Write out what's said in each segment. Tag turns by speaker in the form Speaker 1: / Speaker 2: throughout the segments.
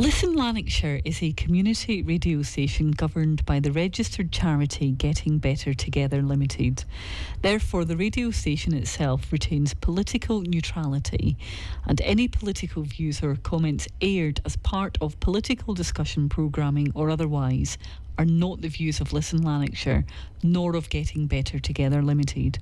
Speaker 1: Listen Lanarkshire is a community radio station governed by the registered charity Getting Better Together Limited. Therefore, the radio station itself retains political neutrality, and any political views or comments aired as part of political discussion programming or otherwise are not the views of Listen Lanarkshire, nor of Getting Better Together Limited.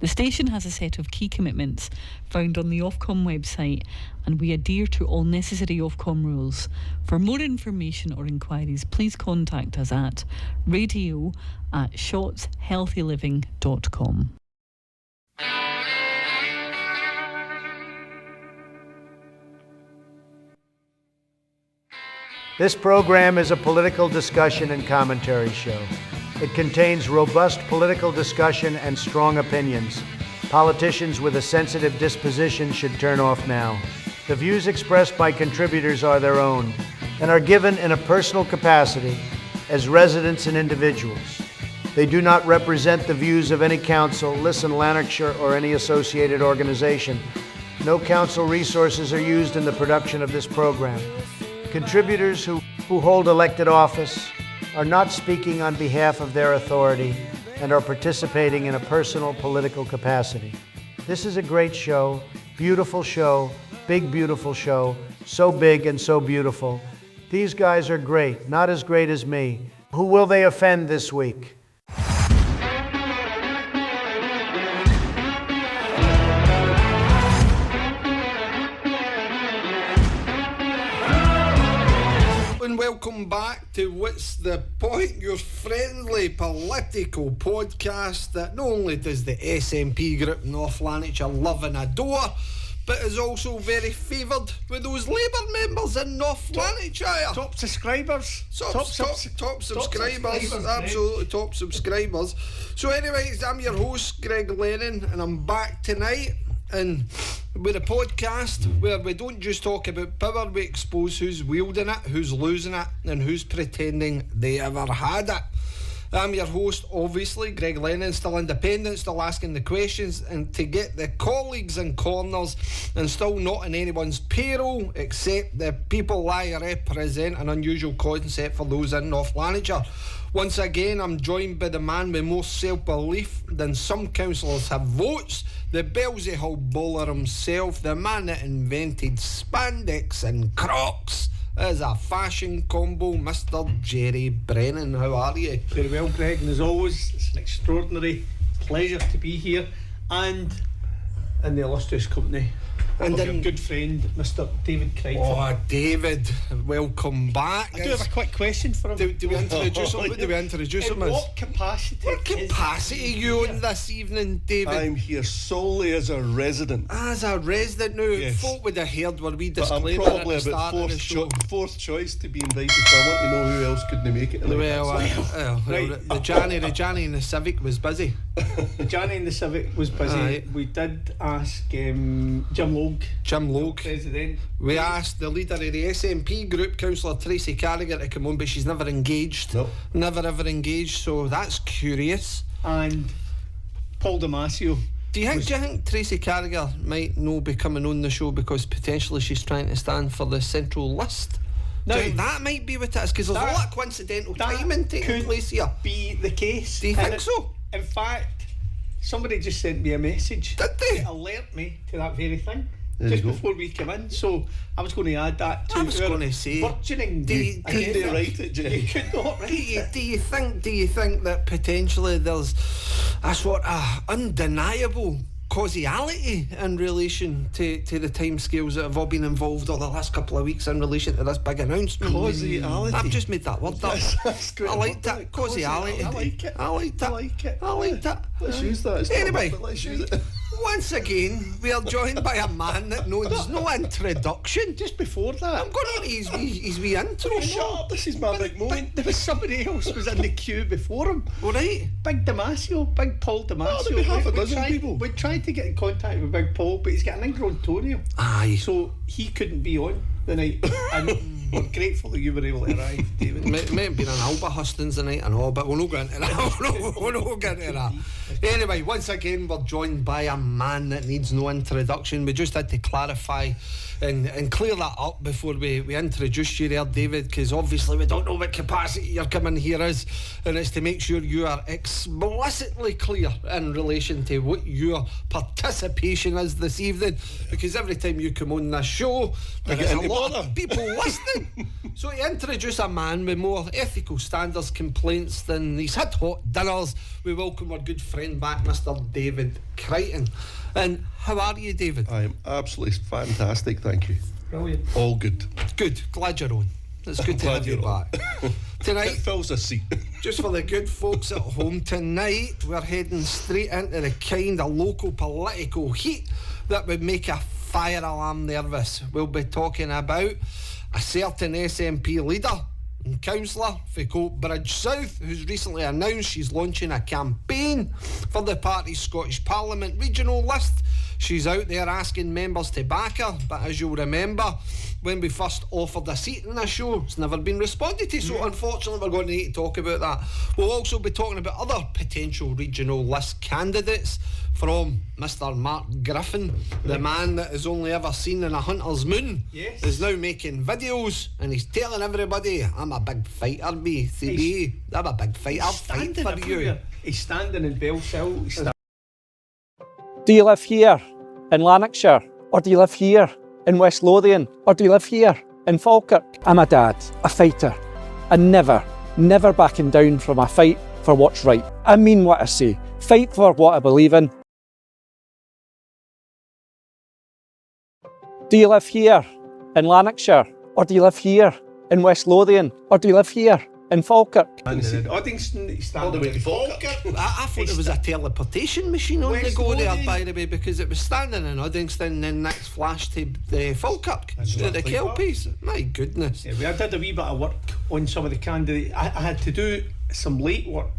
Speaker 1: The station has a set of key commitments found on the Ofcom website, and we adhere to all necessary Ofcom rules. For more information or inquiries, please contact us at radio@shotshealthyliving.com.
Speaker 2: This program is a political discussion and commentary show. It contains robust political discussion and strong opinions. Politicians with a sensitive disposition should turn off now. The views expressed by contributors are their own and are given in a personal capacity as residents and individuals. They do not represent the views of any council, Listen Lanarkshire, or any associated organization. No council resources are used in the production of this program. Contributors who hold elected office are not speaking on behalf of their authority and are participating in a personal political capacity. This is a great show, beautiful show, big beautiful show, so big and so beautiful. These guys are great, not as great as me. Who will they offend this week?
Speaker 3: Welcome back to What's the Point, your friendly political podcast that not only does the SNP group North Lanarkshire love and adore, but is also very favoured with those Labour members in North Lanarkshire.
Speaker 4: Top subscribers.
Speaker 3: Top subscribers, absolutely top subscribers. So anyways, I'm your host, Greg Lennon, and I'm back tonight. And with a podcast where we don't just talk about power, we expose who's wielding it, who's losing it, and who's pretending they ever had it. I'm your host, obviously, Greg Lennon, still independent, still asking the questions, and to get the colleagues in corners, and still not on anyone's payroll, except the people I represent, an unusual concept for those in North Lanarkshire. Once again, I'm joined by the man with more self-belief than some councillors have votes, the Belsey Hall bowler himself, the man that invented spandex and Crocs as a fashion combo, Mr. Gerry Brennan. How are you?
Speaker 4: Very well, Greg, and as always, it's an extraordinary pleasure to be here and in the illustrious company of your good friend, Mr. David Crichton.
Speaker 3: Oh, David, welcome back.
Speaker 4: I do have a quick question for him.
Speaker 3: Do we introduce him? What do we introduce him as?
Speaker 4: What capacity
Speaker 3: are you on this evening, David?
Speaker 5: I'm here solely as a resident.
Speaker 3: As a resident now,
Speaker 5: yes.
Speaker 3: Folk would have heard where we
Speaker 5: But
Speaker 3: disclaimer
Speaker 5: I'm probably
Speaker 3: at the
Speaker 5: about
Speaker 3: start of the show.
Speaker 5: fourth choice to be invited, so I want to know who else couldn't make it.
Speaker 3: The Johnny and the Civic was busy.
Speaker 4: The Johnny and the Civic was busy.
Speaker 3: Aye.
Speaker 4: We did ask Jim Logue, President.
Speaker 3: We asked the leader of the SNP group, Councillor Tracy Carragher, to come on, but she's never engaged.
Speaker 5: No.
Speaker 3: Never ever engaged, so that's curious.
Speaker 4: And Paul Damasio.
Speaker 3: Do you think Tracy Carragher might not be coming on the show because potentially she's trying to stand for the central list?
Speaker 4: No,
Speaker 3: Do you think that might be what it is? Because there's a lot of coincidental timing taking place here.
Speaker 4: Be the case.
Speaker 3: Do you think so?
Speaker 4: In fact, somebody just sent me a message.
Speaker 3: Did they?
Speaker 4: To alert me to that very thing.
Speaker 5: There
Speaker 4: Just
Speaker 5: you go.
Speaker 4: before we come in, so I was going to add that to
Speaker 3: I was going to say,
Speaker 4: burgeoning.
Speaker 5: Couldn't they write it, Jay?
Speaker 4: You could not write it.
Speaker 3: Do you think that potentially there's a sort of undeniable causality in relation to the timescales that have all been involved over the last couple of weeks in relation to this big announcement?
Speaker 5: Causality?
Speaker 3: I've just made that word up.
Speaker 5: That's great.
Speaker 3: I like that. Causality.
Speaker 5: I like it.
Speaker 3: I like that.
Speaker 5: Let's use that. It's
Speaker 3: Anyway.
Speaker 5: not, but let's use it.
Speaker 3: Once again, we are joined by a man that knows no introduction.
Speaker 4: Just before that,
Speaker 3: I'm going on his wee intro.
Speaker 5: Shut up, this is my big moment.
Speaker 4: there was somebody else was in the queue before him.
Speaker 3: All right.
Speaker 4: Big Paul Damasio.
Speaker 5: there'd be half a dozen people.
Speaker 4: We tried to get in contact with Big Paul, but he's got an ingrown toenail.
Speaker 3: Aye.
Speaker 4: So he couldn't be on the night. And we're grateful that you were able to arrive, David.
Speaker 3: May have been an Alba hustings tonight and all, but we'll not go into that. We'll not go into that. Anyway, once again, we're joined by a man that needs no introduction. We just had to clarify and clear that up before we introduce you there, David, because obviously we don't know what capacity you're coming here is, and it's to make sure you are explicitly clear in relation to what your participation is this evening, because every time you come on this show there's a lot of people listening. So to introduce a man with more ethical standards complaints than these hot dinners, we welcome our good friend back, Mr. David Crichton. And how are you, David?
Speaker 5: I am absolutely fantastic, thank you.
Speaker 4: Brilliant.
Speaker 5: All good.
Speaker 3: Good, glad you're on. It's good to have you back. Tonight,
Speaker 5: It fills a seat.
Speaker 3: just for the good folks at home, tonight we're heading straight into the kind of local political heat that would make a fire alarm nervous. We'll be talking about a certain SNP leader and councillor for Coatbridge South who's recently announced she's launching a campaign for the party's Scottish Parliament regional list. She's out there asking members to back her, but as you'll remember, when we first offered a seat in this show, it's never been responded to, so unfortunately we're going to need to talk about that. We'll also be talking about other potential regional list candidates, from Mr. Mark Griffin, the man that is only ever seen in a hunter's moon,
Speaker 4: Yes.
Speaker 3: is now making videos and he's telling everybody, I'm a big fighter, I'm a big fighter, I'll fight
Speaker 4: Standing
Speaker 3: for you.
Speaker 4: everywhere. He's standing in Belsill. He's standing.
Speaker 6: Do you live here in Lanarkshire? Or do you live here in West Lothian? Or do you live here in Falkirk? I'm a dad, a fighter, and never backing down from a fight for what's right. I mean what I say. Fight for what I believe in. Do you live here in Lanarkshire? Or do you live here in West Lothian? Or do you live here in Falkirk?
Speaker 4: And Uddingston, he's
Speaker 5: All the
Speaker 4: standing
Speaker 5: way
Speaker 4: in
Speaker 5: to Falkirk.
Speaker 3: I thought it was a teleportation machine on the
Speaker 4: West
Speaker 3: go there,
Speaker 4: Lothian.
Speaker 3: by the way, because it was standing in Uddingston and then next flash to Falkirk,
Speaker 5: That's
Speaker 3: to the
Speaker 5: lovely.
Speaker 3: Kelpies. My goodness.
Speaker 4: Yeah, I did a wee bit of work on some of the candidates. I had to do some late work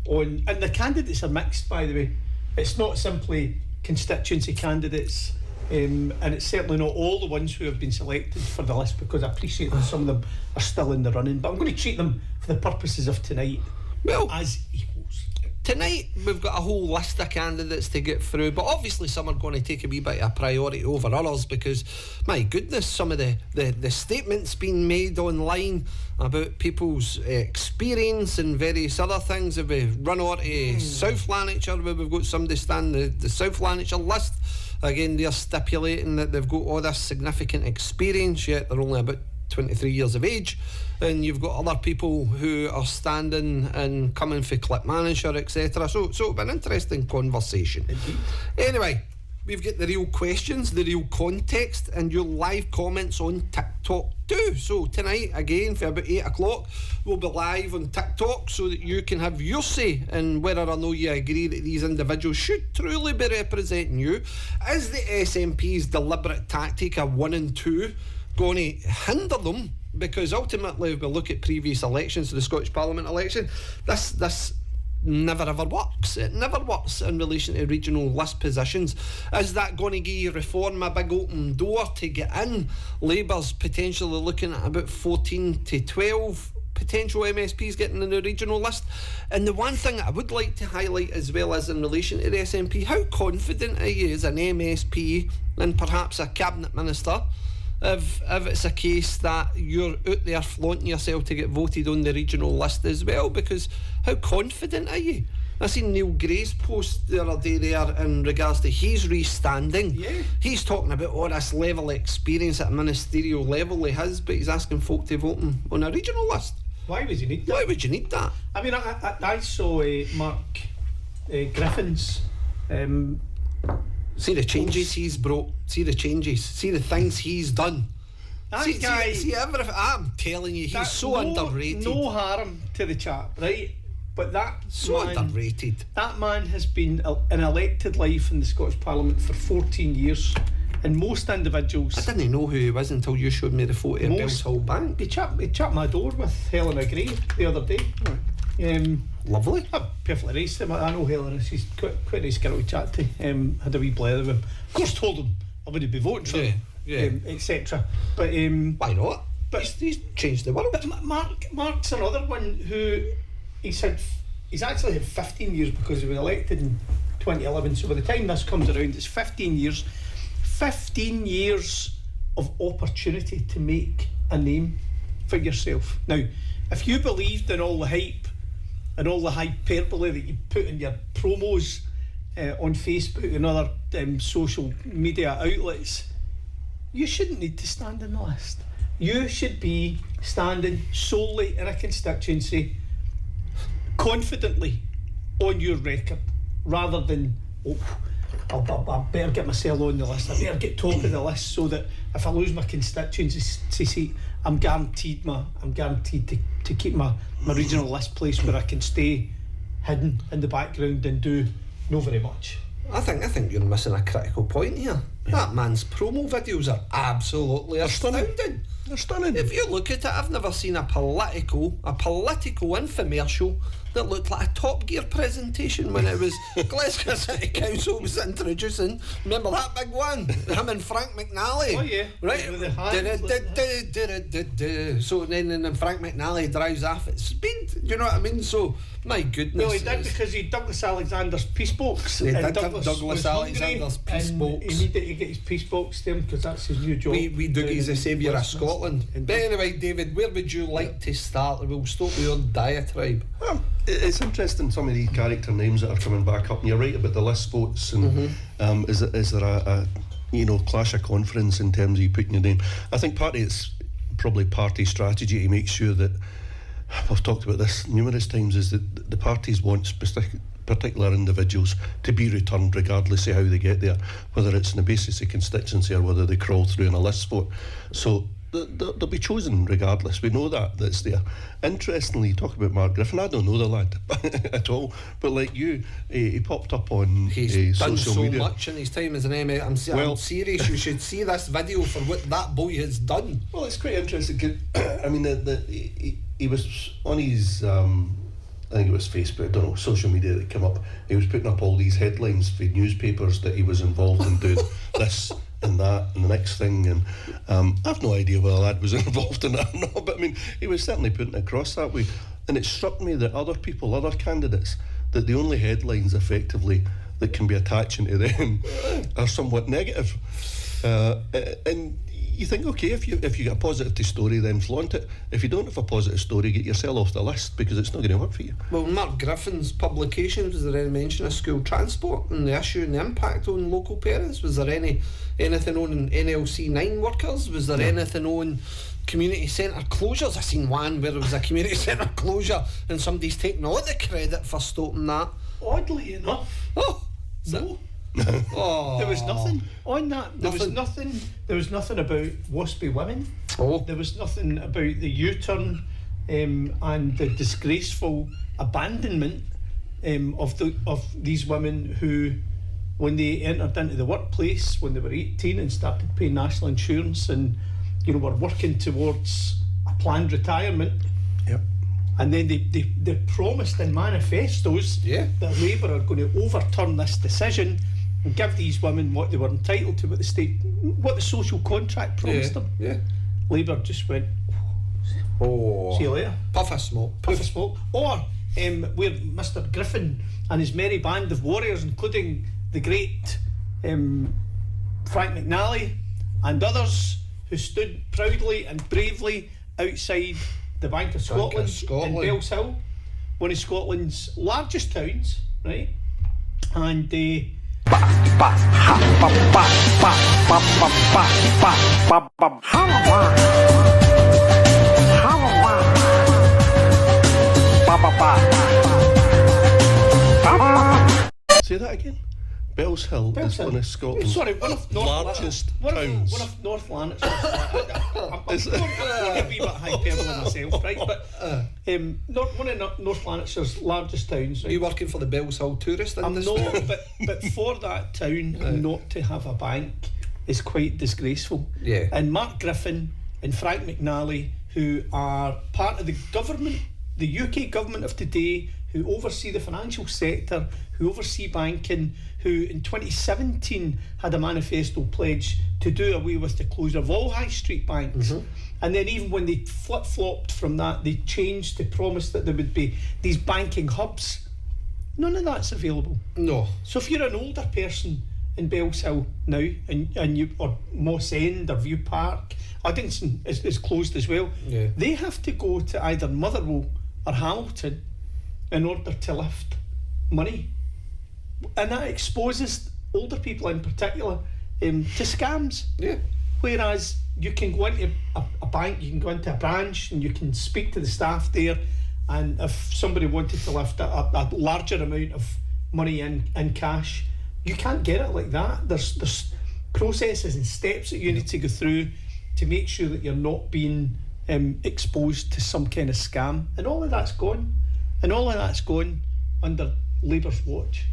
Speaker 4: on, and the candidates are mixed, by the way. It's not simply constituency candidates, and it's certainly not all the ones who have been selected for the list, because I appreciate that some of them are still in the running, but I'm going to treat them for the purposes of tonight
Speaker 3: Well,
Speaker 4: as equals.
Speaker 3: tonight we've got a whole list of candidates to get through, but obviously some are going to take a wee bit of priority over others, because my goodness, some of the statements being made online about people's experience and various other things. If we run on to South Lanarkshire, where we've got somebody stand the South Lanarkshire list, again they're stipulating that they've got all this significant experience, yet they're only about 23 years of age. And you've got other people who are standing and coming for clip manager, etc. So it'll be an interesting conversation.
Speaker 4: Indeed.
Speaker 3: Anyway, we've got the real questions, the real context, and your live comments on TikTok too. So tonight, again, for about 8 o'clock, we'll be live on TikTok so that you can have your say in whether or not you agree that these individuals should truly be representing you. Is the SNP's deliberate tactic of 1 and 2 going to hinder them? Because ultimately, if we look at previous elections, the Scottish Parliament election, this never ever works. It never works in relation to regional list positions. Is that going to give Reform a big open door to get in? Labour's potentially looking at about 14 to 12 potential MSPs getting in the regional list. And the one thing I would like to highlight as well as in relation to the SNP, how confident are you as an MSP and perhaps a cabinet minister if it's a case that you're out there flaunting yourself to get voted on the regional list as well? Because how confident are you? I seen Neil Gray's post the other day there in regards to his re-standing.
Speaker 4: Yeah.
Speaker 3: He's talking about all this level of experience at a ministerial level he has, but he's asking folk to vote him on a regional list.
Speaker 4: Why would you need that?
Speaker 3: Why would you need that?
Speaker 4: I mean, I saw Mark Griffin's
Speaker 3: See the changes he's brought. See the changes. See the things he's done.
Speaker 4: That
Speaker 3: See
Speaker 4: guy,
Speaker 3: everything. I'm telling you, he's so underrated.
Speaker 4: No harm to the chap, right? But that
Speaker 3: So
Speaker 4: man,
Speaker 3: underrated.
Speaker 4: that man has been in elected life in the Scottish Parliament for 14 years, and most individuals.
Speaker 3: I didn't know who he was until you showed me the photo of
Speaker 4: Most-
Speaker 3: Bellshill Bank.
Speaker 4: He chapped my door with Helen Gray the other day.
Speaker 3: Lovely.
Speaker 4: I'm perfectly nice to him. I know Helen. She's quite a nice girl to chat to. Had a wee blather with him. Of course, told him I wouldn't be voting for him, etc. But
Speaker 3: Why not?
Speaker 4: But
Speaker 3: he's changed the world.
Speaker 4: But Mark's another one who he said he's actually had 15 years because he was elected in 2011. So by the time this comes around, it's 15 years. 15 years of opportunity to make a name for yourself. Now, if you believed in all the hype and all the hyperbole that you put in your promos on Facebook and other social media outlets, you shouldn't need to stand in the list. You should be standing solely in a constituency, confidently on your record, rather than, I better get myself on the list, I better get top of the list so that if I lose my constituency seat, I'm guaranteed to keep my regional list place where I can stay hidden in the background and do no very much.
Speaker 3: I think you're missing a critical point here. That man's promo videos are absolutely astounding.
Speaker 5: They're stunning.
Speaker 3: If you look at it, I've never seen a political infomercial that looked like a Top Gear presentation when it was Glasgow City Council was introducing. Remember that big one? Him and Frank McNally.
Speaker 4: Oh yeah.
Speaker 3: Right.
Speaker 4: With the hands.
Speaker 3: So then Frank McNally drives off at speed. You know what I mean? So my goodness.
Speaker 4: Well, he did because he Douglas Alexander's peace box.
Speaker 3: He
Speaker 4: and
Speaker 3: did
Speaker 4: Douglas
Speaker 3: Douglas Alexander's peace box.
Speaker 4: He needed to get his peace box to him because that's his new job.
Speaker 3: We Dougie's the saviour of Scotland. But anyway, David, where would you like to start? We'll stop with your diatribe.
Speaker 5: It's interesting, some of these character names that are coming back up, and you're right about the list votes, and is there a clash of confidence in terms of you putting your name? I think partly it's probably party strategy to make sure that, I've talked about this numerous times, is that the parties want particular individuals to be returned regardless of how they get there, whether it's on the basis of constituency or whether they crawl through in a list vote. So they'll be chosen regardless. We know that's there. Interestingly, you talk about Mark Griffin. I don't know the lad at all, but like you, he popped up on
Speaker 3: he's done
Speaker 5: social
Speaker 3: so
Speaker 5: media.
Speaker 3: Much in his time as an MA. I'm serious. You should see this video for what that boy has done.
Speaker 5: Well, it's quite interesting. 'Cause, I mean, he was on his I think it was Facebook, I don't know, social media that came up. He was putting up all these headlines for newspapers that he was involved in doing this and that and the next thing, and I've no idea whether that was involved in that or not, but I mean, he was certainly putting it across that way. And it struck me that other candidates, that the only headlines effectively that can be attaching to them are somewhat negative. And you think, okay, if you get a positive story, then flaunt it. If you don't have a positive story, get yourself off the list, because it's not going to work for you.
Speaker 3: Well, Mark Griffin's publications, was there any mention of school transport and the issue and the impact on local parents? Was there anything on NLC 9 workers? Was there anything on community centre closures? I seen one where there was a community centre closure and somebody's taking all the credit for stopping that.
Speaker 4: Oddly enough, no.
Speaker 3: Oh.
Speaker 4: There was nothing on that. There was nothing about waspy women. There was nothing about the U-turn and the disgraceful abandonment of these women who, when they entered into the workplace when they were 18 and started paying national insurance and were working towards a planned retirement.
Speaker 5: Yep.
Speaker 4: And then they promised in manifestos that Labour are going to overturn this decision and give these women what they were entitled to, what the social contract promised them.
Speaker 3: Yeah.
Speaker 4: Labour just went, see you later.
Speaker 3: Puff of smoke.
Speaker 4: Or where Mr. Griffin and his merry band of warriors, including the great Frank McNally and others who stood proudly and bravely outside the Bank of Scotland in Bellshill, one of Scotland's largest towns, right? And
Speaker 5: say that again. Bellshill is one of Scotland's largest towns.
Speaker 4: One of North Lanarkshire. I'm a wee bit hyperbole myself, right? But one of North Lanarkshire's largest towns. Right?
Speaker 3: Are you working for the Bellshill tourist industry?
Speaker 4: I'm not, but for that town not to have a bank is quite disgraceful.
Speaker 3: Yeah.
Speaker 4: And Mark Griffin and Frank McNally, who are part of the government, the UK government of today, who oversee the financial sector, who oversee banking, who in 2017 had a manifesto pledge to do away with the closure of all high street banks. And then even when they flip-flopped from that, they changed to promise that there would be these banking hubs. None of that's available.
Speaker 3: No.
Speaker 4: So if you're an older person in Bellshill now, and you, or Moss End or View Park, Uddingston is closed as well.
Speaker 3: Yeah.
Speaker 4: They have to go to either Motherwell or Hamilton in order to lift money, and that exposes older people in particular to scams.
Speaker 3: Yeah.
Speaker 4: Whereas you can go into a bank, you can go into a branch, and you can speak to the staff there, and if somebody wanted to lift a larger amount of money in cash, you can't get it like that. There's processes and steps that you need to go through to make sure that you're not being exposed to some kind of scam, and all of that's gone, under Labour's watch.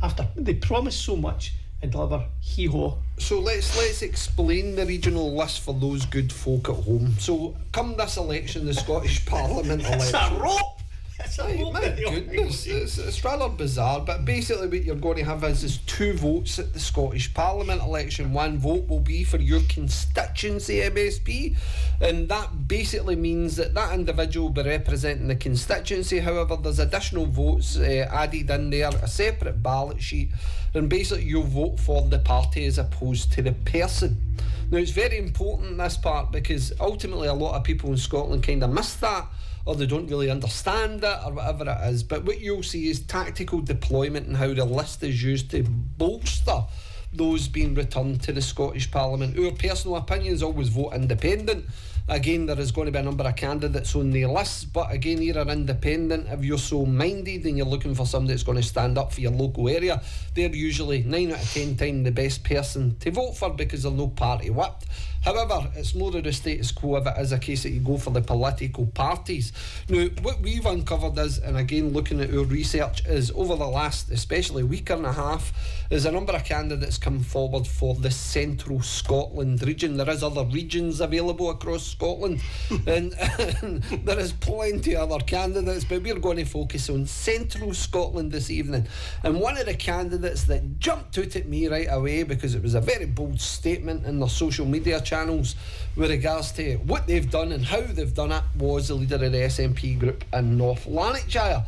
Speaker 4: After they promise so much and deliver hee-haw.
Speaker 3: So let's explain the regional list for those good folk at home. So come this election, the Scottish Parliament election.
Speaker 4: It's a rope! It's a
Speaker 3: Hey,
Speaker 4: rope!
Speaker 3: my goodness, it's rather bizarre, but basically what you're going to have is 2 votes at the Scottish Parliament election. 1 vote will be for your constituency MSP, and that basically means that individual will be representing the constituency. However, there's additional votes added in there, a separate ballot sheet, and basically you'll vote for the party as opposed to the person. Now, it's very important, this part, because ultimately a lot of people in Scotland kind of miss that, or they don't really understand it, or whatever it is. But what you'll see is tactical deployment and how the list is used to bolster those being returned to the Scottish Parliament. Our personal opinions always vote independent. Again, there is going to be a number of candidates on the list, but again, you're an independent. If you're so minded and you're looking for somebody that's going to stand up for your local area, they're usually 9 out of 10 times the best person to vote for because they're no party whipped. However, it's more of the status quo if it is a case that you go for the political parties. Now, what we've uncovered is, and again looking at our research, is over the last especially week and a half, is a number of candidates come forward for the Central Scotland region. There is other regions available across Scotland and there is plenty of other candidates, but we're going to focus on Central Scotland this evening. And one of the candidates that jumped out at me right away, because it was a very bold statement in their social media channels with regards to what they've done and how they've done it, was the leader of the SNP group in North Lanarkshire.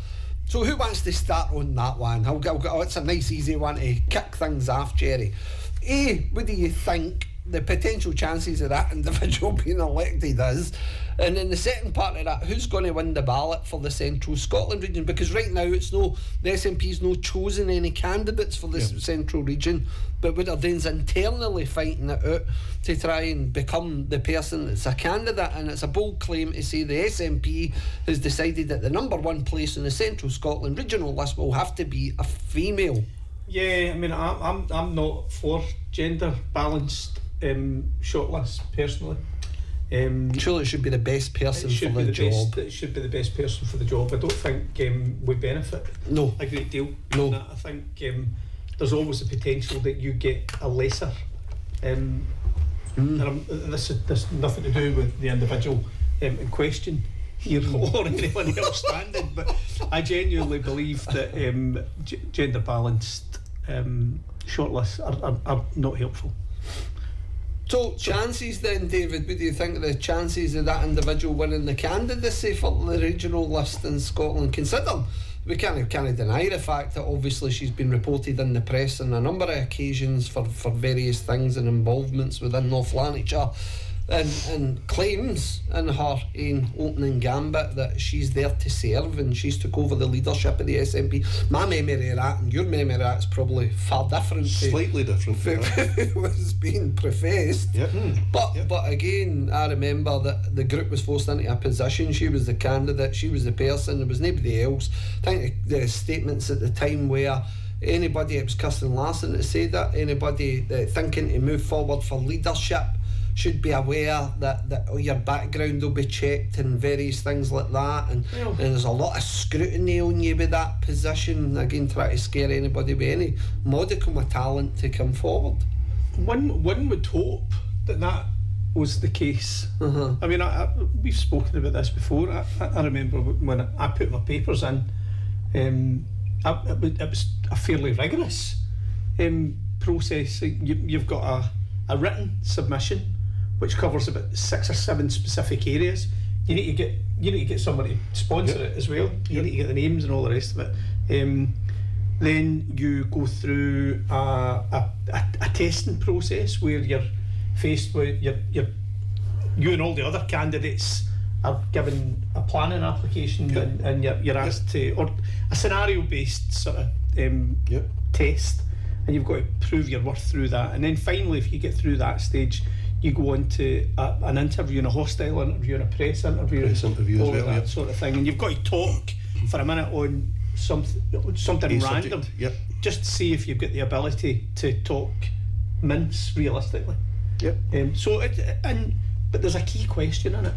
Speaker 3: So who wants to start on that one? It's a nice easy one to kick things off, Gerry. What do you think the potential chances of that individual being elected is? And then the second part of that, who's going to win the ballot for the Central Scotland region? Because right now the SNP's no chosen any candidates for this Central region, but what they're doing is internally fighting it out to try and become the person that's a candidate. And it's a bold claim to say the SNP has decided that the number 1 place in the Central Scotland regional list will have to be a female.
Speaker 4: Yeah, I mean, I'm not for gender balanced shortlist personally.
Speaker 3: Surely it should be the best person for the job.
Speaker 4: It should be the best person for the job. I don't think we benefit a great deal.
Speaker 3: No.
Speaker 4: I think there's always a potential that you get a lesser. And this has nothing to do with the individual in question here or anyone else standing, but I genuinely believe that gender balanced shortlists are not helpful.
Speaker 3: So chances then, David, what do you think of the chances of that individual winning the candidacy for the regional list in Scotland, considering we can't deny the fact that obviously she's been reported in the press on a number of occasions for various things and involvements within North Lanarkshire, and claims in her opening gambit that she's there to serve and she's took over the leadership of the SNP. My memory of that and your memory of that is probably far different.
Speaker 5: Slightly different.
Speaker 3: It was being professed.
Speaker 5: Yep.
Speaker 3: But again, I remember that the group was forced into a position. She was the candidate, she was the person, there was nobody else. I think the statements at the time where anybody, it was Kirsten Larson that said that, anybody thinking to move forward for leadership should be aware that your background will be checked and various things like that, and there's a lot of scrutiny on you with that position. Again, try to scare anybody with any modicum of talent to come forward.
Speaker 4: One would hope that was the case. I mean, we've spoken about this before. I remember when I put my papers in, It was a fairly rigorous process. You've got a written submission which covers about 6 or 7 specific areas. You need to get somebody to sponsor it as well. You need to get the names and all the rest of it. Then you go through a testing process where you're faced with you and all the other candidates are given a planning application and you're asked to, or a scenario based sort of test, and you've got to prove your worth through that. And then finally, if you get through that stage, you go on to an interview, and a hostile interview, and a press interview, all of that sort of thing. And you've got to talk for a minute on something random, just to see if you've got the ability to talk mince realistically. But there's a key question in it,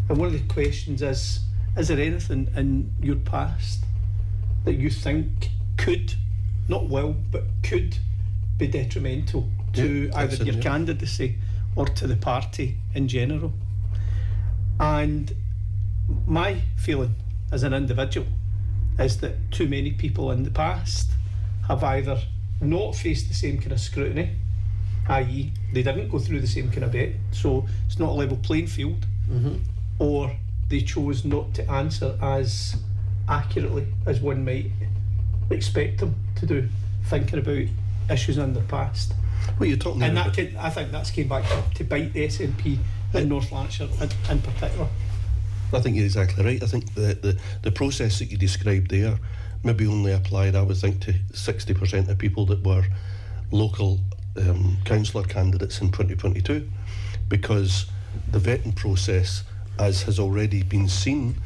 Speaker 4: and one of the questions is there anything in your past that you think could, not will, but could be detrimental to either your candidacy or to the party in general? And my feeling as an individual is that too many people in the past have either not faced the same kind of scrutiny, i.e. they didn't go through the same kind of bet, so it's not a level playing field, or they chose not to answer as accurately as one might expect them to do, thinking about issues in their past.
Speaker 5: What you're talking
Speaker 4: and
Speaker 5: about,
Speaker 4: I think that's came back to bite the SNP in North Lanarkshire in particular.
Speaker 5: I think you're exactly right. I think the process that you described there maybe only applied, I would think, to 60% of people that were local councillor candidates in 2022, because the vetting process, as has already been seen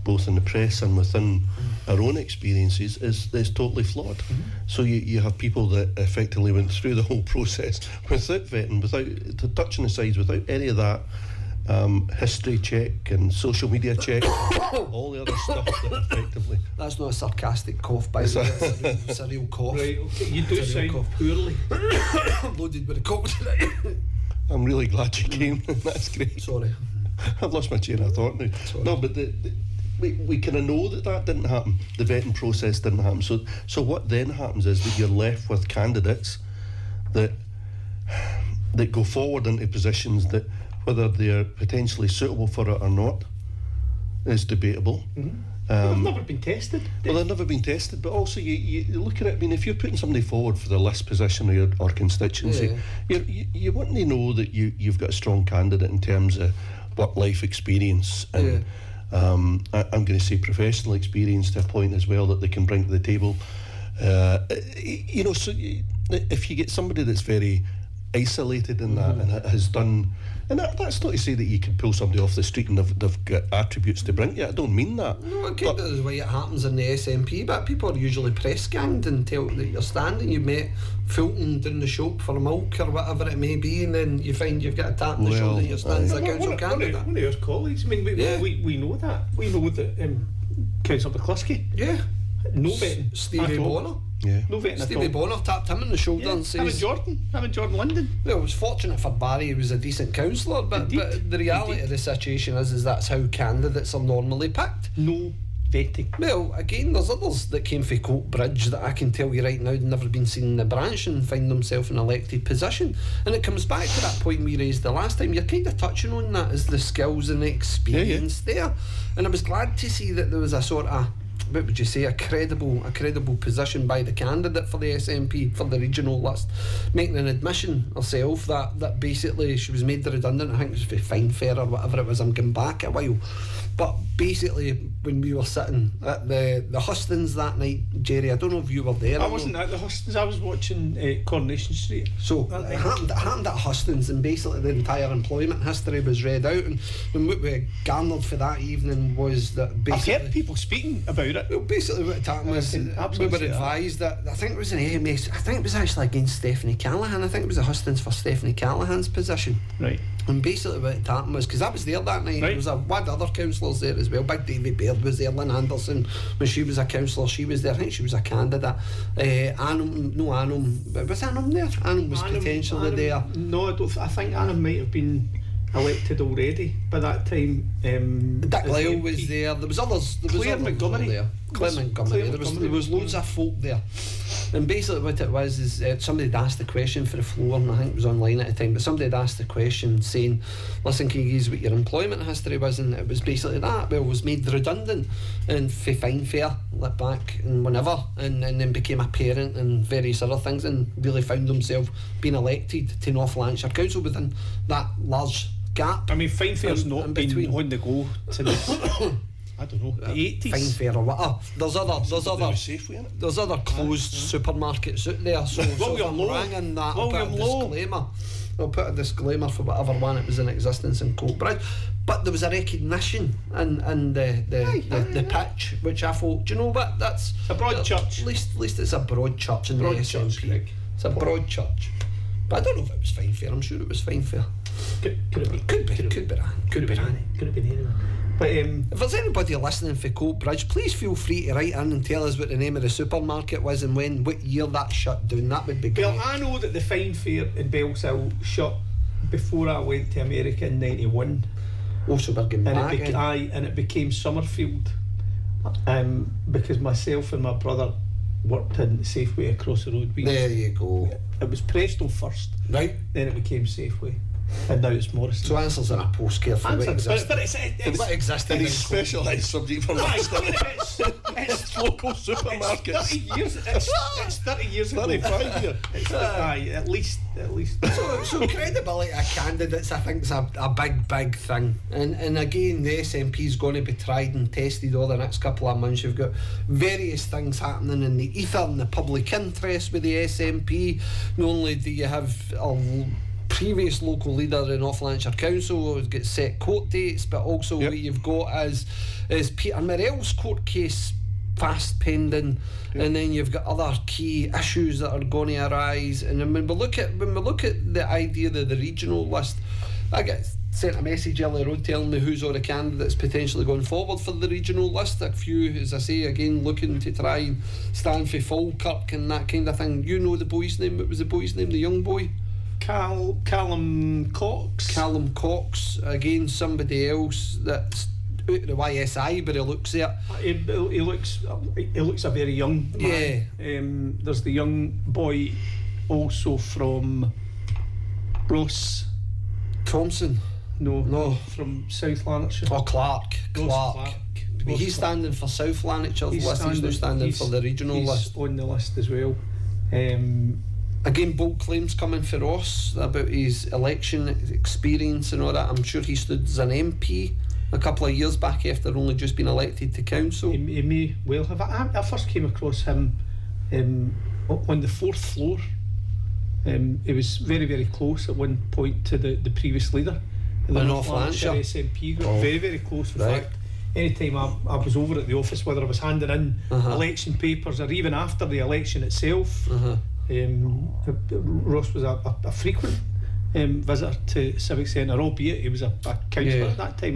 Speaker 5: both in the press and within our own experiences, is totally flawed. So you have people that effectively went through the whole process without vetting, without touching the sides, without any of that history check and social media check, all the other stuff that effectively...
Speaker 3: That's not a sarcastic cough, by the way. It's a real cough.
Speaker 4: Right, okay. You do sound poorly.
Speaker 3: Loaded with a cough tonight.
Speaker 5: I'm really glad you came. That's great.
Speaker 3: Sorry.
Speaker 5: I've lost my chain of thought now.
Speaker 3: Sorry.
Speaker 5: No, but we kind of know that didn't happen. The vetting process didn't happen. So what then happens is that you're left with candidates that go forward into positions that, whether they're potentially suitable for it or not, is debatable.
Speaker 4: They've never been tested.
Speaker 5: Well, they've never been tested, but also you look at it. I mean, if you're putting somebody forward for the list position or constituency, you want to know that you've got a strong candidate in terms of work-life experience and I'm going to say professional experience to a point as well that they can bring to the table. So if you get somebody that's very isolated in that and has done, and that's not to say that you can pull somebody off the street and they've got attributes to bring you. I don't mean that.
Speaker 3: No, it kind of the way it happens in the SNP, but people are usually press ganged and tell that you're standing. You met Fulton down the shop for milk or whatever it may be, and then you find you've got a tap on the shoulder and you're standing as a council candidate.
Speaker 4: One of your colleagues, I mean, we know that. We know that Councillor McCluskey. No vetting.
Speaker 3: Stevie Bonner.
Speaker 4: No vetting
Speaker 3: Stevie
Speaker 4: at all.
Speaker 3: Bonner tapped him on the shoulder and says...
Speaker 4: Having Jordan London.
Speaker 3: Well, it was fortunate for Barry, he was a decent councillor, but the reality of the situation is that's how candidates are normally picked.
Speaker 4: No vetting.
Speaker 3: Well, again, there's others that came from Coatbridge that I can tell you right now they've never been seen in the branch and find themselves in an elected position. And it comes back to that point we raised the last time. You're kind of touching on that as the skills and the experience there. And I was glad to see that there was a sort of, what would you say, a credible position by the candidate for the SNP for the regional list, making an admission herself that basically she was made redundant. I think it was for fine fare or whatever it was. I'm going back a while, but basically when we were sitting at the hustings that night, Gerry, I don't know if you were there.
Speaker 4: I wasn't at the hustings. I was watching Coronation Street. So
Speaker 3: it happened at hustings, and basically the entire employment history was read out, and what we garnered for that evening was that basically
Speaker 4: I've heard people speaking about it.
Speaker 3: Well, basically what happened was we were advised that I think it was an AMS, I think it was actually against Stephanie Callaghan. I think it was a hustings for Stephanie Callaghan's position.
Speaker 4: Right.
Speaker 3: And basically what happened was, because I was there that night, there was a wad of other councillors there as well. Big David Baird was there, Lynn Anderson, when she was a councillor, she was there. I think she was a candidate. Annam, was Annam there? Annam was potentially there.
Speaker 4: No, I think Annam might have been elected already by that time.
Speaker 3: Dick
Speaker 4: as
Speaker 3: Lyle
Speaker 4: MP.
Speaker 3: was there. There was others. There was
Speaker 4: Cllr
Speaker 3: others
Speaker 4: Montgomery.
Speaker 3: there. Cllr Montgomery.
Speaker 4: Cllr
Speaker 3: There
Speaker 4: Montgomery
Speaker 3: was loads of folk there. And basically what it was is somebody had asked the question for the floor, and I think it was online at the time, but somebody had asked the question saying, listen, can you use what your employment history was? And it was basically that. Well, it was made redundant and for fine fair, let back and whenever, and then became a parent and various other things, and really found themselves being elected to North Lanarkshire Council within that large gap.
Speaker 4: I mean, fine fair's
Speaker 3: in
Speaker 4: not been
Speaker 3: between.
Speaker 4: on the go since I don't know, the 80s.
Speaker 3: Fine fair or whatever. There's other
Speaker 5: Safeway, innit?
Speaker 3: there's other closed supermarkets out there. So if
Speaker 4: William
Speaker 3: I'm
Speaker 4: Lowe.
Speaker 3: wrong in that, I'll put a
Speaker 4: William Lowe.
Speaker 3: disclaimer. I'll put a disclaimer for whatever one it was in existence in Coatbridge. But there was a recognition in the pitch, which I thought, do you know what? That's
Speaker 4: a broad church.
Speaker 3: At least it's a broad church in
Speaker 4: Broad
Speaker 3: the
Speaker 4: church,
Speaker 3: SNP.
Speaker 4: Greg.
Speaker 3: It's a broad church. But I don't know if it was fine fair. I'm sure it was fine fair.
Speaker 4: Could it be?
Speaker 3: Could be Ryan. Could be Ryan.
Speaker 4: Could have been anywhere. But
Speaker 3: If there's anybody listening for Coatbridge, please feel free to write in and tell us what the name of the supermarket was and what year that shut down. That would be great.
Speaker 4: well, I know that the fine fair in Bellshill shut before I went to America in '91.
Speaker 3: Also, we're getting
Speaker 4: And
Speaker 3: back
Speaker 4: it,
Speaker 3: in.
Speaker 4: and it became Summerfield, because myself and my brother worked in Safeway across the road.
Speaker 3: There you go.
Speaker 4: It was Presto first,
Speaker 3: Right.
Speaker 4: then it became Safeway, and now it's Morrison.
Speaker 3: So answers in a postcard for what existed.
Speaker 4: but
Speaker 3: What existed
Speaker 5: And
Speaker 3: in
Speaker 5: he's specialised subject for
Speaker 4: it's,
Speaker 5: next
Speaker 4: it's
Speaker 5: local
Speaker 4: It's
Speaker 5: supermarkets.
Speaker 4: 30 years. It's 30 years ago.
Speaker 5: 35 years.
Speaker 4: It's aye, at least.
Speaker 3: So credibility of candidates, I think, is a big thing. And again, the SNP is going to be tried and tested over the next couple of months. You've got various things happening in the ether and the public interest with the SNP. Not only do you have a previous local leader in North Lanarkshire Council who's got set court dates, but also
Speaker 5: Yep.
Speaker 3: what you've got is Peter Morell's court case fast pending, and then you've got other key issues that are going to arise. And then when we look at the idea of the regional list, I get sent a message earlier on telling me who's all the candidates potentially going forward for the regional list. A few, as I say, again looking to try and stand for Falkirk and that kind of thing. You know the boy's name? What was the boy's name? The young boy?
Speaker 4: Callum Cox.
Speaker 3: Callum Cox. Again, somebody else that's out of the YSI, but he looks it.
Speaker 4: He looks a very young man.
Speaker 3: Yeah.
Speaker 4: There's the young boy also from Ross.
Speaker 3: Thompson.
Speaker 4: No, from South Lanarkshire.
Speaker 3: Oh, Clark.
Speaker 4: Ross
Speaker 3: But he's standing for South Lanarkshire's list. He's not standing for the regional
Speaker 4: he's
Speaker 3: list.
Speaker 4: on the list as well.
Speaker 3: Again, bold claims coming for Ross about his election experience and all that. I'm sure he stood as an MP a couple of years back after only just been elected to council.
Speaker 4: He may well have. I first came across him on the 4th floor. He was very, very close at one point to the previous leader in the
Speaker 3: North
Speaker 4: Lanarkshire
Speaker 3: Lanarkshire
Speaker 4: SNP group.
Speaker 3: Oh.
Speaker 4: Very, very close. In
Speaker 3: Right.
Speaker 4: fact, anytime I was over at the office, whether I was handing in
Speaker 3: Uh-huh.
Speaker 4: election papers or even after the election itself, Ross was a frequent visitor to Civic Centre, albeit he was a councillor
Speaker 3: Yeah.
Speaker 4: at that time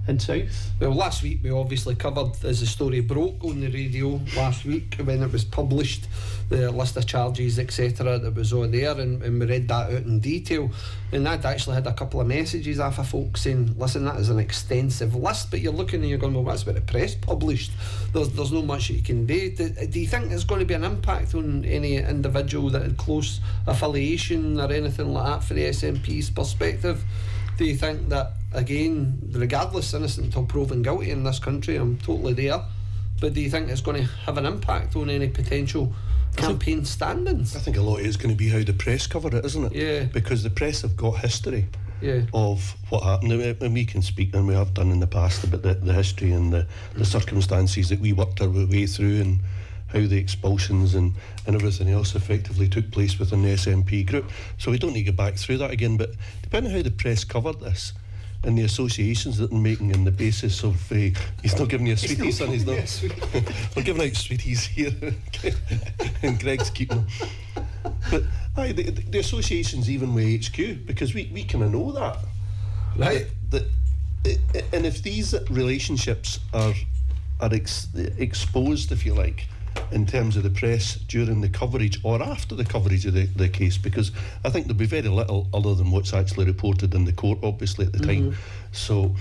Speaker 4: in South.
Speaker 3: Well, last week we obviously covered, as the story broke on the radio last week when it was published, the list of charges, etc. that was on there, and we read that out in detail. And I'd actually had a couple of messages off of folks saying, listen, that is an extensive list, but you're looking and you're going, well, that's what the press published. There's no much that you can do. Do you think there's going to be an impact on any individual that had close affiliation or anything like that for the SNP's perspective? Do you think that, again, regardless, innocent until proven guilty in this country, I'm totally there, but do you think it's going to have an impact on any potential campaign standings?
Speaker 5: I think a lot of it is going to be how the press cover it, isn't it?
Speaker 3: Yeah.
Speaker 5: Because the press have got history
Speaker 3: Yeah.
Speaker 5: of what happened, and we can speak, and we have done in the past, about the history and the circumstances that we worked our way through, and how the expulsions and everything else effectively took place within the SNP group. So we don't need to go back through that again, but depending on how the press covered this and the associations that they're making on the basis of he's not giving you a sweetie, son, he's not. We're giving out sweeties here and Greg's keeping them. But aye, the associations even with HQ, because we kind of know that.
Speaker 3: Right.
Speaker 5: And if these relationships are exposed, if you like, in terms of the press during the coverage or after the coverage of the case, because I think there'll be very little other than what's actually reported in the court, obviously, at the time. So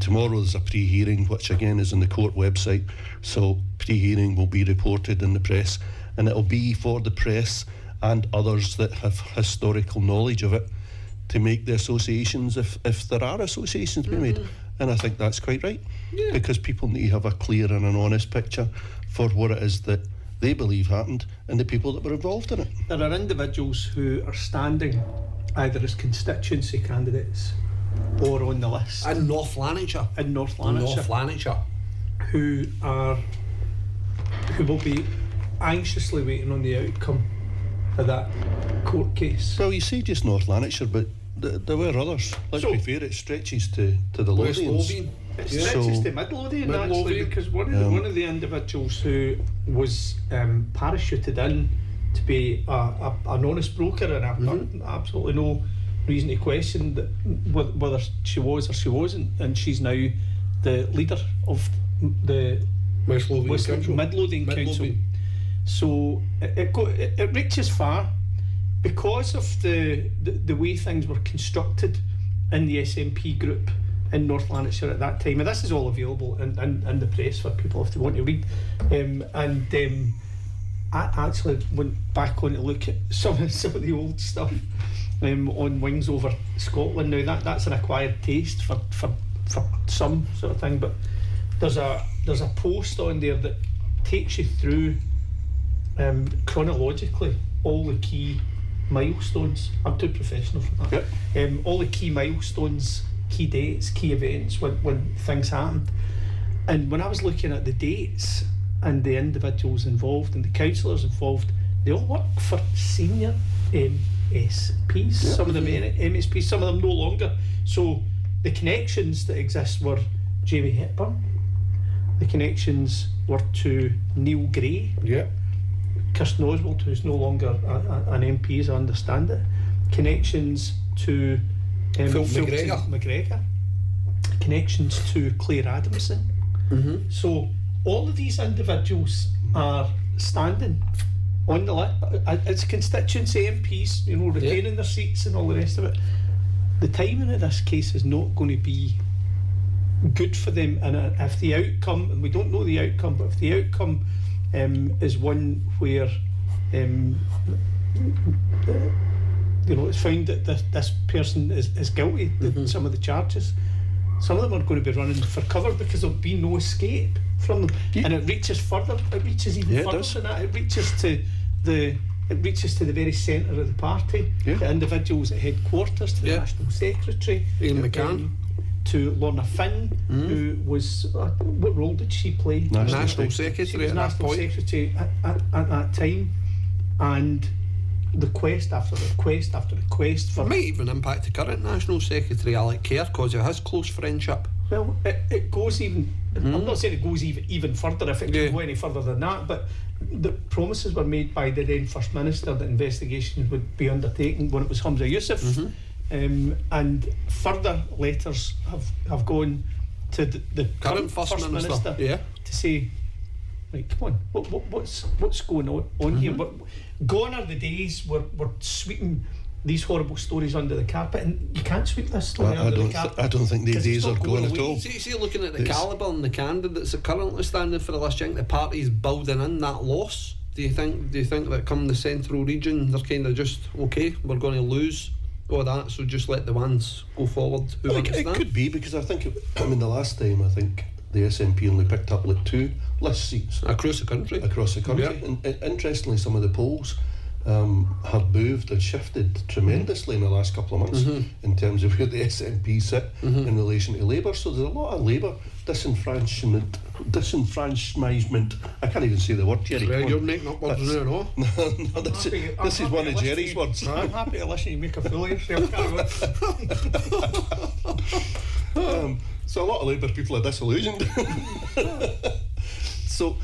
Speaker 5: tomorrow there's a pre-hearing, which again is on the court website. So pre-hearing will be reported in the press, and it'll be for the press and others that have historical knowledge of it to make the associations, if there are associations being made. And I think that's quite right, because people need to have a clear and an honest picture for what it is that they believe happened and the people that were involved in it.
Speaker 4: There are individuals who are standing either as constituency candidates or on the list
Speaker 3: In North Lanarkshire.
Speaker 4: who will be anxiously waiting on the outcome of that court case.
Speaker 5: Well, you say just North Lanarkshire, but there were others. Let's be fair, it stretches to the
Speaker 3: West
Speaker 5: Lothians.
Speaker 3: Lothian.
Speaker 4: It
Speaker 5: Yeah.
Speaker 4: stretches to Midlothian, actually,
Speaker 3: Midlothian.
Speaker 4: because one of the individuals who was parachuted in to be an honest broker, and I've got absolutely no reason to question that whether she was or she wasn't, and she's now the leader of the
Speaker 3: West Lothian Council.
Speaker 4: Midlothian Council. So it reaches far because of the way things were constructed in the SNP group in North Lanarkshire at that time, and this is all available in the press for people if they want to read. I actually went back on to look at some of the old stuff on Wings Over Scotland. Now that's an acquired taste for some sort of thing, but there's a post on there that takes you through chronologically all the key milestones. I'm too professional for that. All the key milestones, key dates, key events when things happened. And when I was looking at the dates and the individuals involved and the councillors involved, they all work for senior MSPs, some of them MSPs, some of them no longer. So the connections that exist were Jamie Hepburn, the connections were to Neil Gray, Kirsten Oswald, who's no longer an MP as I understand it, connections to
Speaker 3: Phil
Speaker 4: McGregor, connections to Claire Adamson. So all of these individuals are standing on the list. It's constituency MPs, retaining their seats and all the rest of it. The timing of this case is not going to be good for them, and if the outcome, and we don't know the outcome, but if the outcome is one where it's found that this person is guilty of some of the charges, some of them are going to be running for cover because there'll be no escape from them. And it reaches further, it reaches even further than that. It reaches to the very centre of the party, the individuals at headquarters, to the National Secretary,
Speaker 3: Ian McCann,
Speaker 4: to Lorna Finn, who was what role did she play?
Speaker 3: National Secretary.
Speaker 4: She was National Secretary at that time, and request after request after request for.
Speaker 3: It might even impact the current National Secretary Alec Kerr because of his close friendship.
Speaker 4: Well, it goes even. I'm not saying it goes even further if it can go any further than that, but the promises were made by the then First Minister that investigations would be undertaken when it was Hamza Yusuf, and further letters have gone to the current First Minister to say, right, come on, what's going on here? But gone are the days where we're sweeping these horrible stories under the carpet, and you can't sweep this story under the carpet.
Speaker 5: I don't think these days are going at all.
Speaker 3: See, looking at the calibre and the candidates that are currently standing for the list, do you think the party's building in that loss? Do you think that come the central region, they're kind of just, okay, we're going to lose all that, so just let the ones go forward who understand?
Speaker 5: It could be, because I think, the last time, I think the SNP only picked up like 2 list seats.
Speaker 3: Across the country.
Speaker 5: And interestingly, some of the polls have moved and shifted tremendously in the last couple of months in terms of where the SNP sit in relation to Labour. So there's a lot of Labour disenfranchisement. I can't even say the word, Gerry.
Speaker 3: Well, you're making up words there, no?
Speaker 5: No, this is one of Gerry's words.
Speaker 4: I'm happy to listen to you make a fool of yourself.
Speaker 5: So a lot of Labour people are disillusioned. So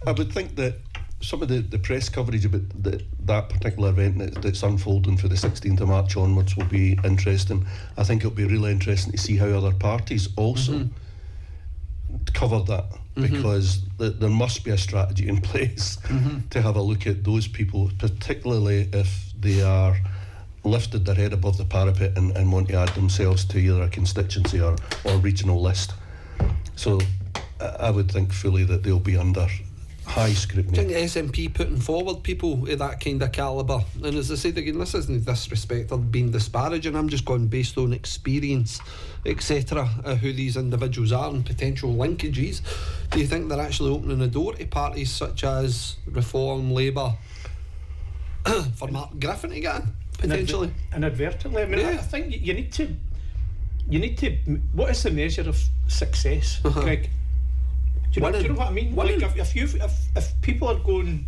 Speaker 5: I would think that some of the press coverage about that particular event that's unfolding for the 16th of March onwards will be interesting. I think it'll be really interesting to see how other parties also covered that, because there must be a strategy in place to have a look at those people, particularly if they are lifted their head above the parapet and want to add themselves to either a constituency or regional list. So I would think fully that they'll be under high scrutiny.
Speaker 3: I think the SNP putting forward people of that kind of calibre, and as I said again, this isn't disrespect or being disparaging, I'm just going based on experience, etc., who these individuals are and potential linkages. Do you think they're actually opening the door to parties such as Reform, Labour, for Mark Griffin to get in, potentially?
Speaker 4: Inadvertently. I mean,
Speaker 3: Yeah.
Speaker 4: I think you need to. What is the measure of success, Greg? Do you know what I mean?
Speaker 3: Winning.
Speaker 4: Like if people are going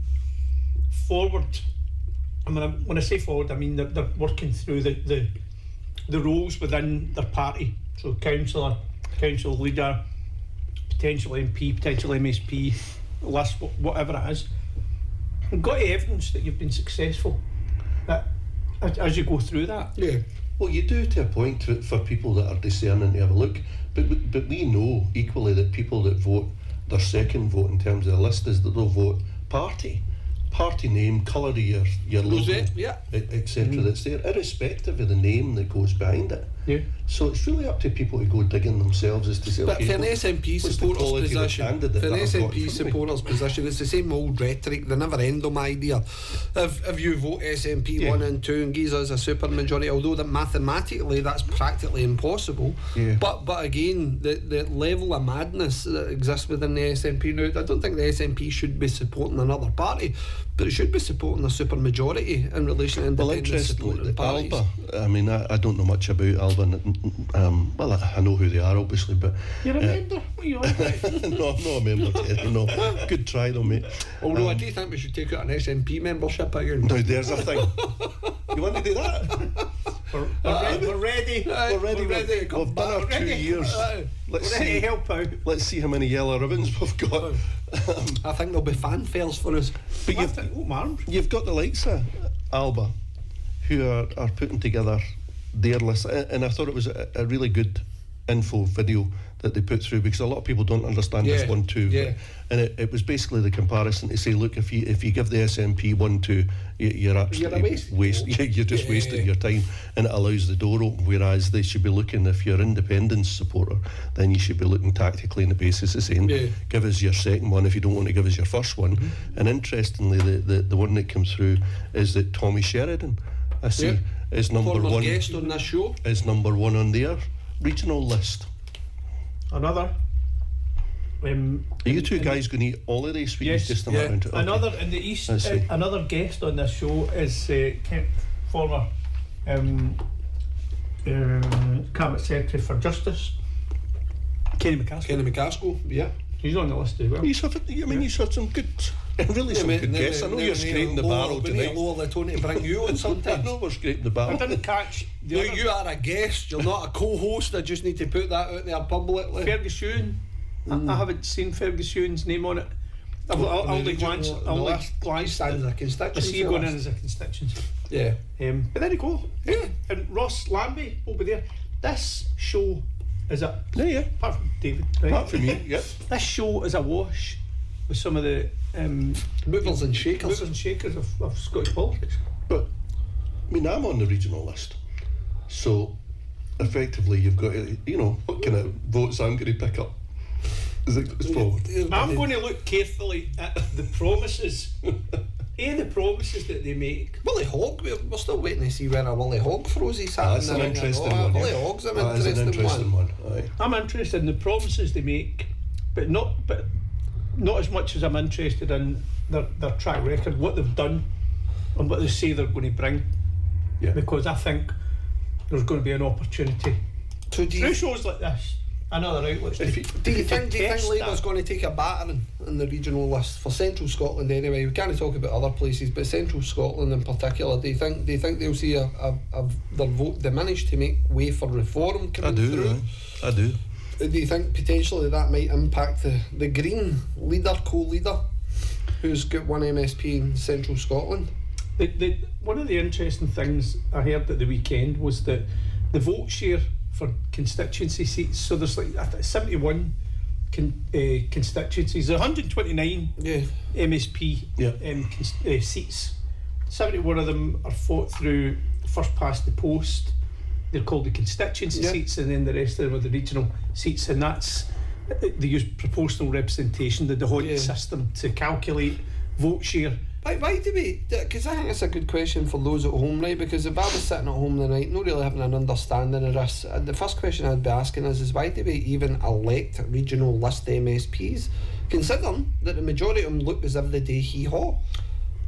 Speaker 4: forward, I mean, when I say forward, I mean they're working through the roles within their party. So councillor, council leader, potential MP, potential MSP, list, whatever it is. You've got evidence that you've been successful. That as you go through that.
Speaker 3: Yeah.
Speaker 5: Well, you do to a point for people that are discerning to have a look, but we know equally that people that vote their second vote in terms of the list is that they'll vote party name, colour of your logo,
Speaker 3: yeah.
Speaker 5: etc. That's there, irrespective of the name that goes behind it.
Speaker 4: Yeah.
Speaker 5: So it's really up to people to go digging themselves as to say,
Speaker 3: But
Speaker 5: okay,
Speaker 3: for an SNP
Speaker 5: what's the
Speaker 3: supporter's
Speaker 5: quality of the
Speaker 3: position,
Speaker 5: candidate
Speaker 3: for an
Speaker 5: that I've got in
Speaker 3: SNP
Speaker 5: front of me?
Speaker 3: supporter's position, it's the same old rhetoric, the never ending idea. If you vote SNP 1 and 2 and gives us a super majority, although that mathematically that's practically impossible.
Speaker 5: Yeah.
Speaker 3: But again, the level of madness that exists within the SNP now, I don't think the SNP should be supporting another party, but it should be supporting a super majority in relation to independent supporting parties.
Speaker 5: Alba, I mean, I don't know much about Alba. Well, I know who they are, obviously, but
Speaker 4: You're a member? What are you on about?
Speaker 5: no, I'm not a member, Terry, no. Good try though, mate.
Speaker 3: Although I do think we should take out an SNP membership again.
Speaker 5: Now there's a thing. You want to do that?
Speaker 4: We're ready.
Speaker 3: Aye,
Speaker 5: We're ready.
Speaker 3: to come
Speaker 5: We've done our
Speaker 3: back.
Speaker 5: 2 years.
Speaker 3: Aye.
Speaker 5: Let's
Speaker 4: We're ready
Speaker 5: see.
Speaker 4: to help out.
Speaker 5: Let's see how many yellow ribbons we've got.
Speaker 3: I think there'll be fanfares for us.
Speaker 5: But you've got the likes of Alba, who are putting together their list, and I thought it was a really good info video that they put through, because a lot of people don't understand this 1-2,
Speaker 3: yeah.
Speaker 5: and it was basically the comparison to say, look, if you give the SNP 1-2, you're absolutely you're just wasting your time, and it allows the door open, whereas they should be looking, if you're an independence supporter, then you should be looking tactically on the basis of saying, give us your second one if you don't want to give us your first one. And interestingly, the one that comes through is that Tommy Sheridan, I see, is number
Speaker 3: Former
Speaker 5: one.
Speaker 3: guest on this show.
Speaker 5: Is number one on their regional list.
Speaker 4: Another.
Speaker 5: Are you two guys going to eat all of these?
Speaker 4: Yes,
Speaker 5: Just around it? Okay.
Speaker 4: Another in the east.
Speaker 5: I see.
Speaker 4: Another guest on this show is former Cabinet Secretary for Justice, Kenny McCaskill.
Speaker 3: Yeah.
Speaker 4: He's on the list as well.
Speaker 5: He's had some good, really some good guests. I know you're scraping the barrel
Speaker 3: We need
Speaker 5: tonight.
Speaker 3: to lower the tone to bring you on
Speaker 5: I
Speaker 3: sometimes.
Speaker 5: know we're scraping the
Speaker 4: I
Speaker 5: barrel.
Speaker 4: didn't catch the
Speaker 3: No,
Speaker 4: other.
Speaker 3: you are a guest, you're not a co-host. I just need to put that out there publicly.
Speaker 4: Ferguson. I haven't seen Ferguson's name on it. I'll only glance.
Speaker 3: He stands as a
Speaker 4: I
Speaker 3: constituency.
Speaker 4: see you going in as a constituency.
Speaker 3: Yeah.
Speaker 4: But there you go. Yeah. And Ross Lambie over there. This show is a
Speaker 5: Yeah.
Speaker 4: apart from David. Right?
Speaker 5: Apart from me, yeah.
Speaker 4: This show is awash with some of the
Speaker 3: Movers and shakers.
Speaker 4: of Scottish politics.
Speaker 5: But I mean, I'm on the regional list, so effectively you've got to, what kind of votes I'm going to pick up. It's forward.
Speaker 4: I'm going to look carefully at the promises. The promises that they make.
Speaker 3: Willie Hogg, we're still waiting to see where a Willie Hogg throws his hat.
Speaker 5: That's an interesting one.
Speaker 3: Willie Hogg's an
Speaker 5: That is an interesting one. Aye.
Speaker 4: I'm interested in the promises they make, but not as much as I'm interested in their track record, what they've done, and what they say they're going to bring.
Speaker 5: Yeah.
Speaker 4: Because I think there's going to be an opportunity
Speaker 3: So do
Speaker 4: through
Speaker 3: you
Speaker 4: shows like this and other outlets.
Speaker 3: think Labour's going to take a battering in the regional list for Central Scotland anyway? We can't talk about other places, but Central Scotland in particular. Do you think they'll see their vote diminish to make way for reform coming through?
Speaker 5: I do.
Speaker 3: Do you think potentially that might impact the Green co-leader, who's got one MSP in Central Scotland?
Speaker 4: One of the interesting things I heard at the weekend was that the vote share for constituency seats, so there's like 71 constituencies. There are 129 MSP seats. 71 of them are fought through first past the post. They're called the constituency seats, and then the rest of them are the regional seats, and that's they use proportional representation, the Dehoyt system, to calculate vote share.
Speaker 3: Why do we? Because I think it's a good question for those at home, right? Because if I was sitting at home tonight, not really having an understanding of this, the first question I'd be asking is why do we even elect regional list MSPs, considering that the majority of them look as if they do hee-haw?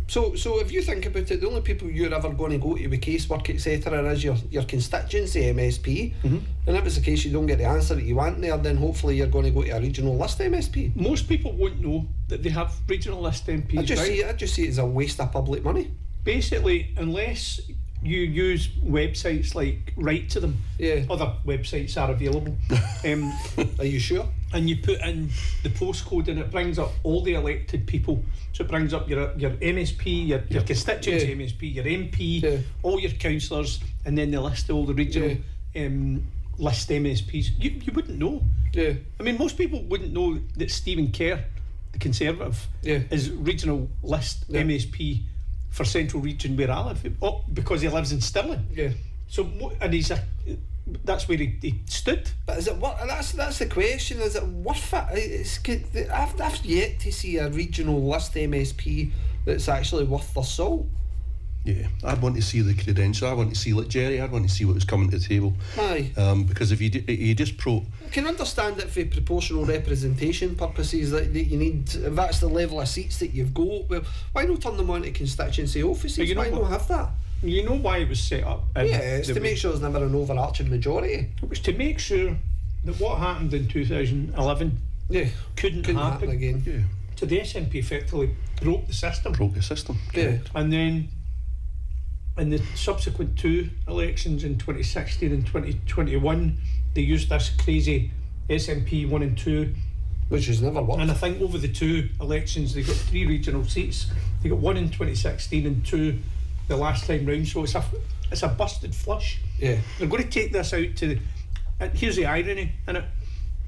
Speaker 3: So if you think about it, the only people you're ever going to go to with casework, etc., is your constituency MSP. And if it's the case you don't get the answer that you want there, then hopefully you're going to go to a regional list MSP.
Speaker 4: Most people won't know that they have regional list MPs.
Speaker 3: I just see it as a waste of public money.
Speaker 4: Basically, unless you use websites like Write to Them, other websites are available.
Speaker 3: Are you sure?
Speaker 4: And you put in the postcode and it brings up all the elected people. So it brings up your MSP, your constituency MSP, your MP, all your councillors, and then the list of all the regional list MSPs. You wouldn't know. I mean, most people wouldn't know that Stephen Kerr, the Conservative, is regional list MSP for Central Region where I live, because he lives in Stirling. So, and that's where he stood.
Speaker 3: But is it that's the question, is it worth it? I've yet to see a regional list MSP that's actually worth their salt.
Speaker 5: I'd want to see the credential. I want to see, like Gerry, I'd want to see what was coming to the table. Because if you just I
Speaker 3: can understand it for proportional representation purposes, that you need, if that's the level of seats that you've got, well, why not turn them on to constituency offices? Why not have that?
Speaker 4: You know why it was set up?
Speaker 3: It's to make sure there's never an overarching majority.
Speaker 4: It was to make sure that what happened in 2011 couldn't happen
Speaker 3: again.
Speaker 4: So the SNP effectively broke the system. And then in the subsequent two elections in 2016 and 2021, they used this crazy SNP 1 and 2,
Speaker 3: which has never worked.
Speaker 4: And I think over the two elections they got 3 regional seats. They got 1 in 2016 and 2 the last time round. So it's a busted flush. They're going to take this out to and here's the irony in it.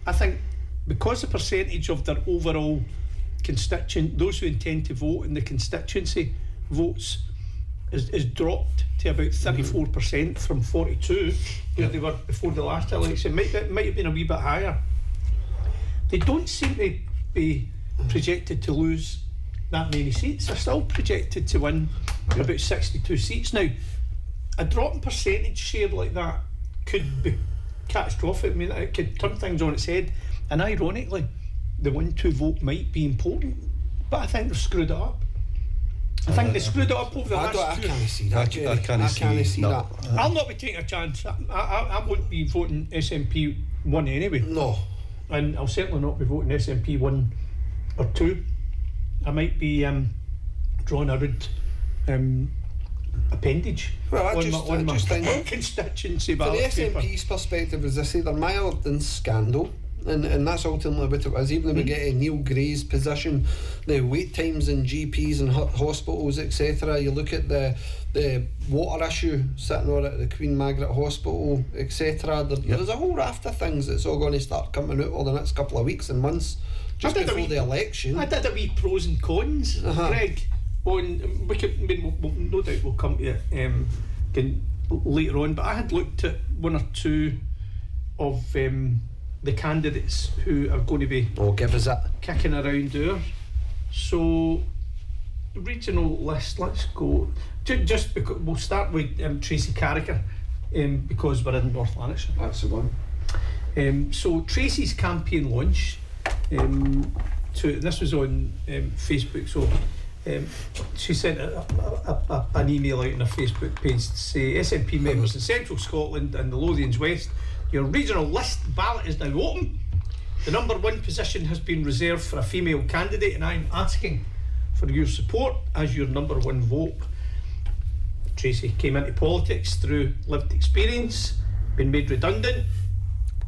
Speaker 4: I think because the percentage of their overall those who intend to vote in the constituency votes is dropped to about 34% from 42 where they were before the last election. Might have been a wee bit higher. They don't seem to be projected to lose that many seats. They're still projected to win about 62 seats. Now, a drop in percentage share like that could be catastrophic. I mean, it could turn things on its head, and ironically the 1-2 vote might be important, but I think they've screwed it up. I think they screwed it up over the last two.
Speaker 3: I can't see that.
Speaker 5: I can't see that.
Speaker 4: I'll not be taking a chance. I won't be voting SNP 1 anyway.
Speaker 3: No.
Speaker 4: And I'll certainly not be voting SNP 1 or 2. I might be drawing a red appendage on my constituency ballot
Speaker 3: from the
Speaker 4: paper.
Speaker 3: SNP's perspective, as I say, they're mired in scandal. And that's ultimately what it was. Even when we get Neil Gray's position, the wait times in GPs and hospitals, etc. You look at the water issue sitting on at the Queen Margaret Hospital, etc. There's a whole raft of things that's all going to start coming out over the next couple of weeks and months, just before the election.
Speaker 4: I did a wee pros and cons, Greg. No doubt we'll come to it later on, but I had looked at 1 or 2 of the candidates who are going to be
Speaker 3: give us that
Speaker 4: kicking around there. So regional list, let's go just because we'll start with Tracy Carragher, because we're in North Lanarkshire.
Speaker 3: That's the one.
Speaker 4: So Tracy's campaign launch, this was on Facebook, so she sent an email out on her Facebook page to say, SNP members in Central Scotland and the Lothians West, your regional list ballot is now open. The number 1 position has been reserved for a female candidate, and I'm asking for your support as your number 1 vote. Tracy came into politics through lived experience, been made redundant.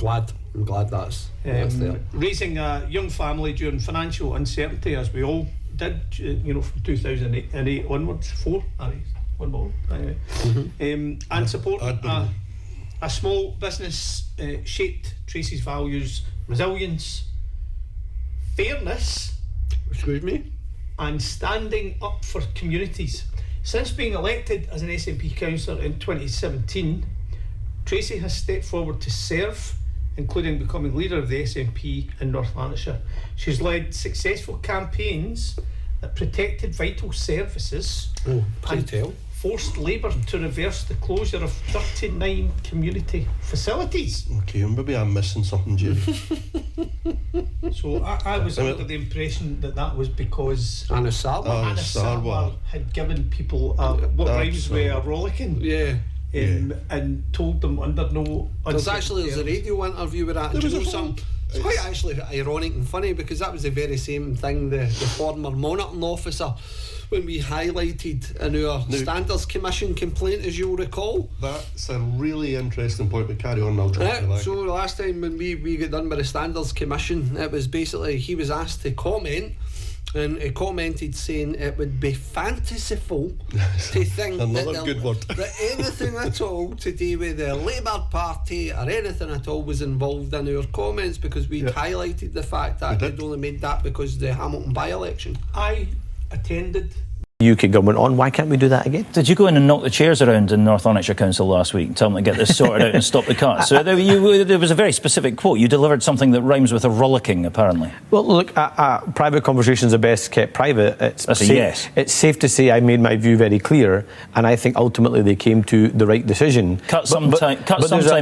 Speaker 3: I'm glad that's there.
Speaker 4: Raising a young family during financial uncertainty, as we all did, from 2008 onwards. 4, one more. Anyway. And support a small business shaped Tracy's values: resilience, fairness,
Speaker 3: Excuse me?
Speaker 4: and standing up for communities. Since being elected as an SNP councillor in 2017, Tracy has stepped forward to serve, including becoming leader of the SNP in North Lanarkshire. She's led successful campaigns that protected vital services
Speaker 3: Oh, please
Speaker 4: and
Speaker 3: tell.
Speaker 4: forced Labour to reverse the closure of 39 community facilities.
Speaker 5: Okay, maybe I'm missing something, Gerry.
Speaker 4: So I was under the impression that was because
Speaker 3: Anna Sarwar.
Speaker 4: Anna Sarwar
Speaker 5: Sarwar
Speaker 4: had given people what
Speaker 5: That's
Speaker 4: rhymes with a rollicking,
Speaker 3: Yeah.
Speaker 4: and told them under no.
Speaker 3: There's a radio interview with that.
Speaker 5: There was a whole-
Speaker 3: Something. It's quite actually ironic and funny because that was the very same thing the former monitoring officer, when we highlighted in our Standards Commission complaint, as you'll recall.
Speaker 5: That's a really interesting point, but carry on, I'll drop you back.
Speaker 3: So last time when we got done with the Standards Commission, it was basically he was asked to comment, and he commented saying it would be fantasyful to think
Speaker 5: Another good word.
Speaker 3: that anything at all to do with the Labour Party or anything at all was involved in our comments, because we'd highlighted the fact that they'd only made that because of the Hamilton by-election.
Speaker 4: I attended.
Speaker 7: UK government on. Why can't we do that again?
Speaker 8: Did you go in and knock the chairs around in North Lanarkshire Council last week and tell them to get this sorted out and stop the cuts? So there was a very specific quote. You delivered something that rhymes with a rollicking, apparently.
Speaker 7: Well, look, private conversations are best kept private.
Speaker 8: That's a yes.
Speaker 7: It's safe to say I made my view very clear, and I think ultimately they came to the right decision.
Speaker 8: Cut sometime,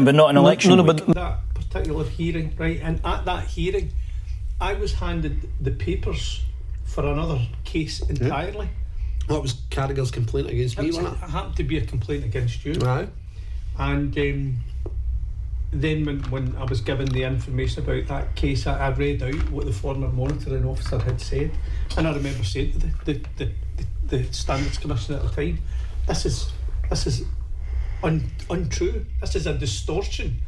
Speaker 8: but not an election week.
Speaker 4: That particular hearing, right, and at that hearing, I was handed the papers for another case entirely.
Speaker 3: That was Carragher's complaint against me, wasn't it?
Speaker 4: It happened to be a complaint against you.
Speaker 3: Aye.
Speaker 4: And then when I was given the information about that case, I read out what the former monitoring officer had said, and I remember saying to the Standards Commission at the time, this is untrue. This is a distortion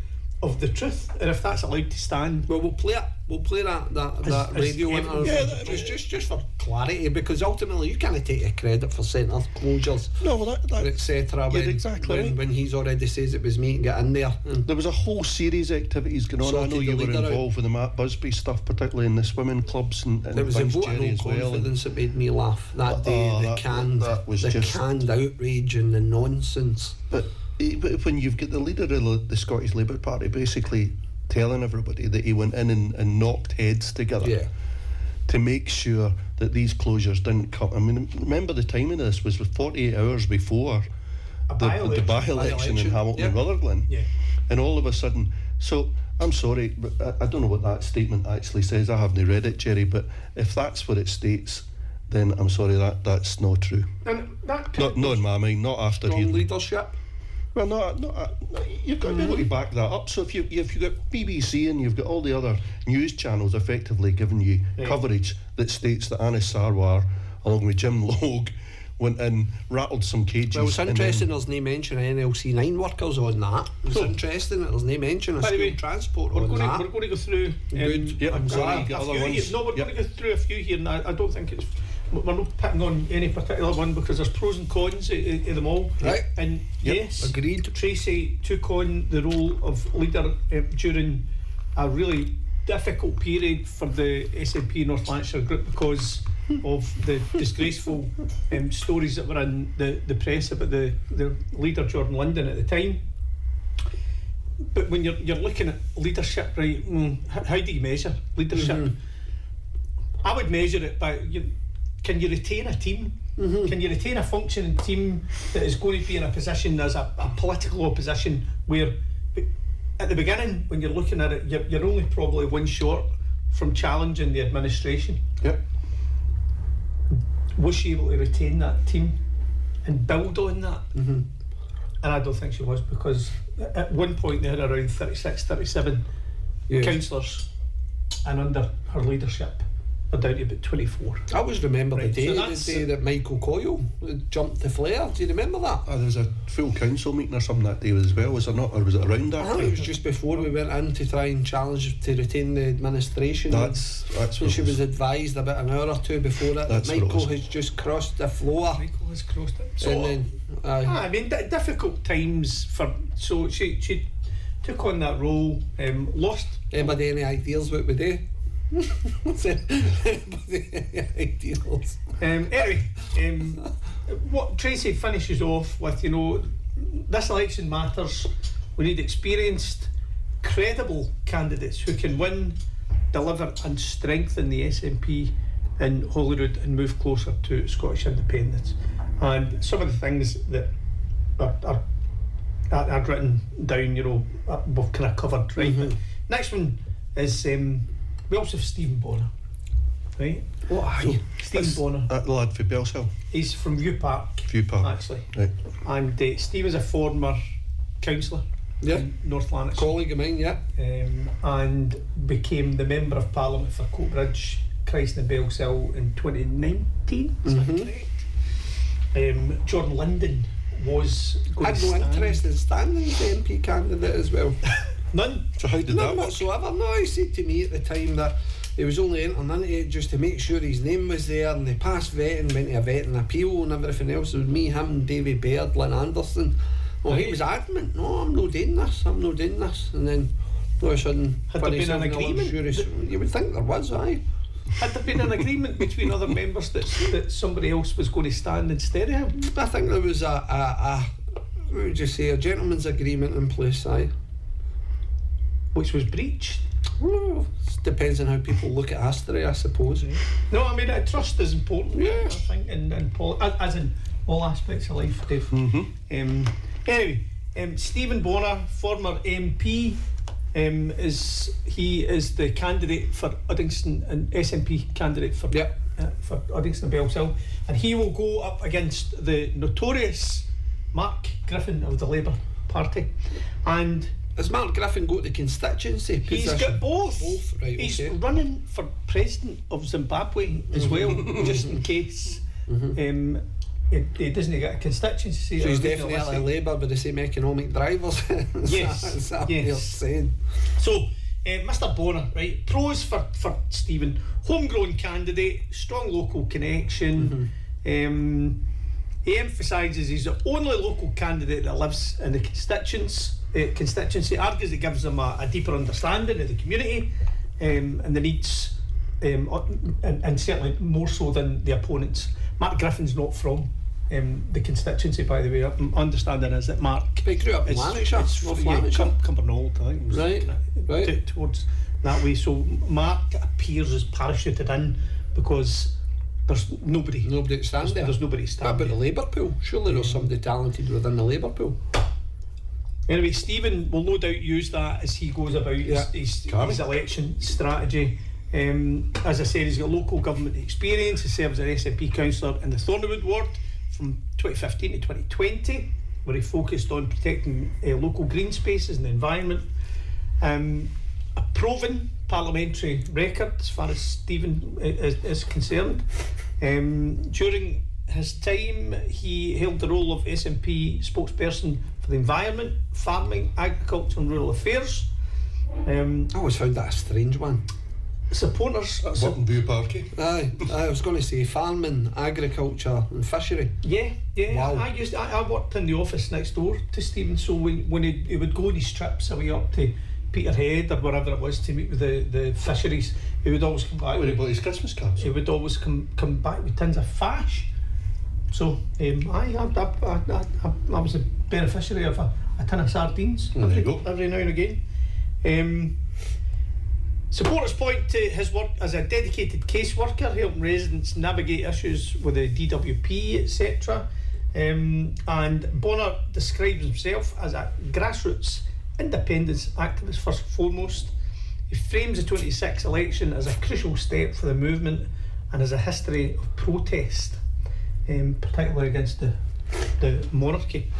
Speaker 4: of the truth, and if that's allowed to stand,
Speaker 3: Well, we'll play it. We'll play that radio interview just for clarity, because ultimately you can't take the credit for centre closures,
Speaker 5: No, well,
Speaker 3: etc.
Speaker 5: Yeah, exactly right.
Speaker 3: When he's already says it was me to get in there. And
Speaker 5: There was a whole series of activities going on. I know
Speaker 3: Sorted
Speaker 5: you
Speaker 3: the
Speaker 5: were
Speaker 3: leader out.
Speaker 5: involved with the Matt Busby stuff, particularly in the swimming clubs and
Speaker 3: there was a
Speaker 5: things,
Speaker 3: vote of
Speaker 5: Gerry,
Speaker 3: no
Speaker 5: as well.
Speaker 3: confidence that made me laugh that day.
Speaker 5: that was just-
Speaker 3: Canned outrage and the nonsense.
Speaker 5: But when you've got the leader of the Scottish Labour Party basically telling everybody that he went in and knocked heads together to make sure that these closures didn't come. I mean, remember the timing of this was 48 hours before the by-election in Hamilton and Rutherglen.
Speaker 4: Yeah.
Speaker 5: And all of a sudden, so I'm sorry, but I don't know what that statement actually says. I haven't read it, Gerry, but if that's what it states, then I'm sorry, that's not true.
Speaker 4: and that
Speaker 5: Not in my mind, not after
Speaker 3: Strong
Speaker 5: hearing.
Speaker 3: leadership.
Speaker 5: Well, no, you've got to be able to back that up. So if you've got BBC and you've got all the other news channels effectively giving you coverage that states that Anna Sarwar, along with Jim Logue, went in, rattled some cages.
Speaker 3: Well, it's
Speaker 5: and
Speaker 3: interesting there's no mention of NLC 9 workers on that. It's interesting that there's no mention of
Speaker 4: By the
Speaker 3: school
Speaker 4: way,
Speaker 3: transport
Speaker 4: we're
Speaker 3: on
Speaker 4: going
Speaker 3: that.
Speaker 4: to go through.
Speaker 3: Good.
Speaker 5: Yep,
Speaker 3: I'm
Speaker 5: sorry,
Speaker 3: glad.
Speaker 5: you got
Speaker 4: a
Speaker 5: other
Speaker 4: few
Speaker 5: ones.
Speaker 4: here. No, we're
Speaker 5: Yep.
Speaker 4: going to go through a few here, and I don't think it's. We're not picking on any particular one because there's pros and cons of them all.
Speaker 3: Right.
Speaker 4: And yes,
Speaker 3: agreed.
Speaker 4: Tracy took on the role of leader during a really difficult period for the SNP North Lanarkshire group because of the disgraceful stories that were in the press about the leader Jordan London at the time. But when you're looking at leadership, right, how do you measure leadership? I would measure it by can you retain a team? Can you retain a functioning team that is going to be in a position as a political opposition where at the beginning when you're looking at it you're only probably one short from challenging the administration.
Speaker 5: Yep.
Speaker 4: Was she able to retain that team and build on that? And I don't think she was, because at one point they had around 36, 37 councillors, and under her leadership are down to about 24.
Speaker 3: I always remember
Speaker 4: Right,
Speaker 3: the
Speaker 4: so
Speaker 3: day that Michael Coyle jumped the flare. Do you remember that?
Speaker 5: There was a full council meeting or something that day as well, was there not? Or was it around that
Speaker 3: I think
Speaker 5: time?
Speaker 3: it was just before we went in to try and challenge to retain the administration.
Speaker 5: That's
Speaker 3: So
Speaker 5: what
Speaker 3: she
Speaker 5: it
Speaker 3: was advised about an hour or two before it that
Speaker 5: That's what it
Speaker 3: Michael
Speaker 5: was.
Speaker 3: has just crossed the floor.
Speaker 4: Michael has crossed it. So,
Speaker 3: And then,
Speaker 4: I mean, difficult times for. So she took on that role, lost.
Speaker 3: anybody any ideas what we do? Ideals.
Speaker 4: Anyway, what Tracy finishes off with, this election matters. We need experienced, credible candidates who can win, deliver and strengthen the SNP in Holyrood and move closer to Scottish independence. And some of the things that I've written down, we've kind of covered, right?
Speaker 3: Mm-hmm.
Speaker 4: Next one is we also have Stephen Bonner, right?
Speaker 3: What are you?
Speaker 4: Stephen Bonner.
Speaker 5: The lad for Bellshill.
Speaker 4: He's from View Park, actually.
Speaker 5: Right.
Speaker 4: And Steve is a former councillor in North Lanarkshire.
Speaker 3: Colleague of mine, yeah.
Speaker 4: And became the Member of Parliament for Coatbridge, Crichton and Bellshill in 2019. Is that correct? Jordan Linden was going
Speaker 3: Had
Speaker 4: to
Speaker 3: no
Speaker 4: stand.
Speaker 3: interest in standing as the MP candidate as well.
Speaker 4: None.
Speaker 5: So how did
Speaker 3: None
Speaker 5: that work?
Speaker 3: whatsoever. No, he said to me at the time that he was only entering into it just to make sure his name was there, and they passed vetting, went to a vetting appeal and everything else. It was me, him, Davy Baird, Lynn Anderson. Well, he was adamant, no, I'm not doing this. And then all of a sudden,
Speaker 4: Had there been an agreement?
Speaker 3: You would think there was, aye.
Speaker 4: Had there been an agreement between other members that somebody else was going to stand instead of him?
Speaker 3: I think there was a what would you say, a gentleman's agreement in place, aye.
Speaker 4: Which was breached.
Speaker 3: Well, it depends on how people look at history, I suppose.
Speaker 4: No, I mean, trust is important.
Speaker 3: Yeah.
Speaker 4: I think, as in all aspects of life, Dave. Anyway, Stephen Bonner, former MP, is the candidate for Uddingston and SNP candidate for Uddingston and Bellshill, and he will go up against the notorious Mark Griffin of the Labour Party, and.
Speaker 3: Has Mark Griffin got the constituency position?
Speaker 4: He's got both.
Speaker 3: Both, right,
Speaker 4: He's
Speaker 3: okay.
Speaker 4: running for president of Zimbabwe as well, just in case he doesn't get a constituency seat.
Speaker 3: So he's definitely out of Labour with the same economic drivers.
Speaker 4: Yes,
Speaker 3: Is that what
Speaker 4: yes.
Speaker 3: you're saying?
Speaker 4: So, Mr. Bonner, right? Pros for Stephen: homegrown candidate, strong local connection. He emphasises he's the only local candidate that lives in the constituency, argues it gives them a deeper understanding of the community and the needs, and certainly more so than the opponents. Mark Griffin's not from the constituency, by the way. My understanding is that Mark
Speaker 3: He grew up in Lanarkshire, North Lanarkshire.
Speaker 4: Cumbernauld, I think. It was
Speaker 3: Right.
Speaker 4: towards that way. So Mark appears as parachuted in because there's nobody
Speaker 3: to stand there.
Speaker 4: There's nobody
Speaker 3: What
Speaker 4: standing.
Speaker 3: about the Labour pool? Surely there's somebody talented within the Labour pool.
Speaker 4: Anyway, Stephen will no doubt use that as he goes about his election strategy. As I said, he's got local government experience. He serves as an SNP councillor in the Thornwood ward from 2015 to 2020, where he focused on protecting local green spaces and the environment. A proven parliamentary record as far as Stephen is concerned. During his time, he held the role of SNP spokesperson for the environment, farming, agriculture and rural affairs.
Speaker 3: I always found that a strange one.
Speaker 4: Supporters.
Speaker 5: What in View Park?
Speaker 3: Aye, I was going to say farming, agriculture and fishery.
Speaker 4: Yeah.
Speaker 3: Wow.
Speaker 4: I worked in the office next door to Stephen, so when he would go on his trips away up to Peterhead or wherever it was to meet with the fisheries, he would always come back.
Speaker 5: When he bought his Christmas cards.
Speaker 4: He would always come back with tins of fash. So I was a beneficiary of a tin of sardines
Speaker 5: There you go.
Speaker 4: every now and again. Supporters point to his work as a dedicated caseworker, helping residents navigate issues with the DWP, etc. And Bonner describes himself as a grassroots independence activist first and foremost. He frames the 26 election as a crucial step for the movement and as a history of protest, particularly against the monarchy.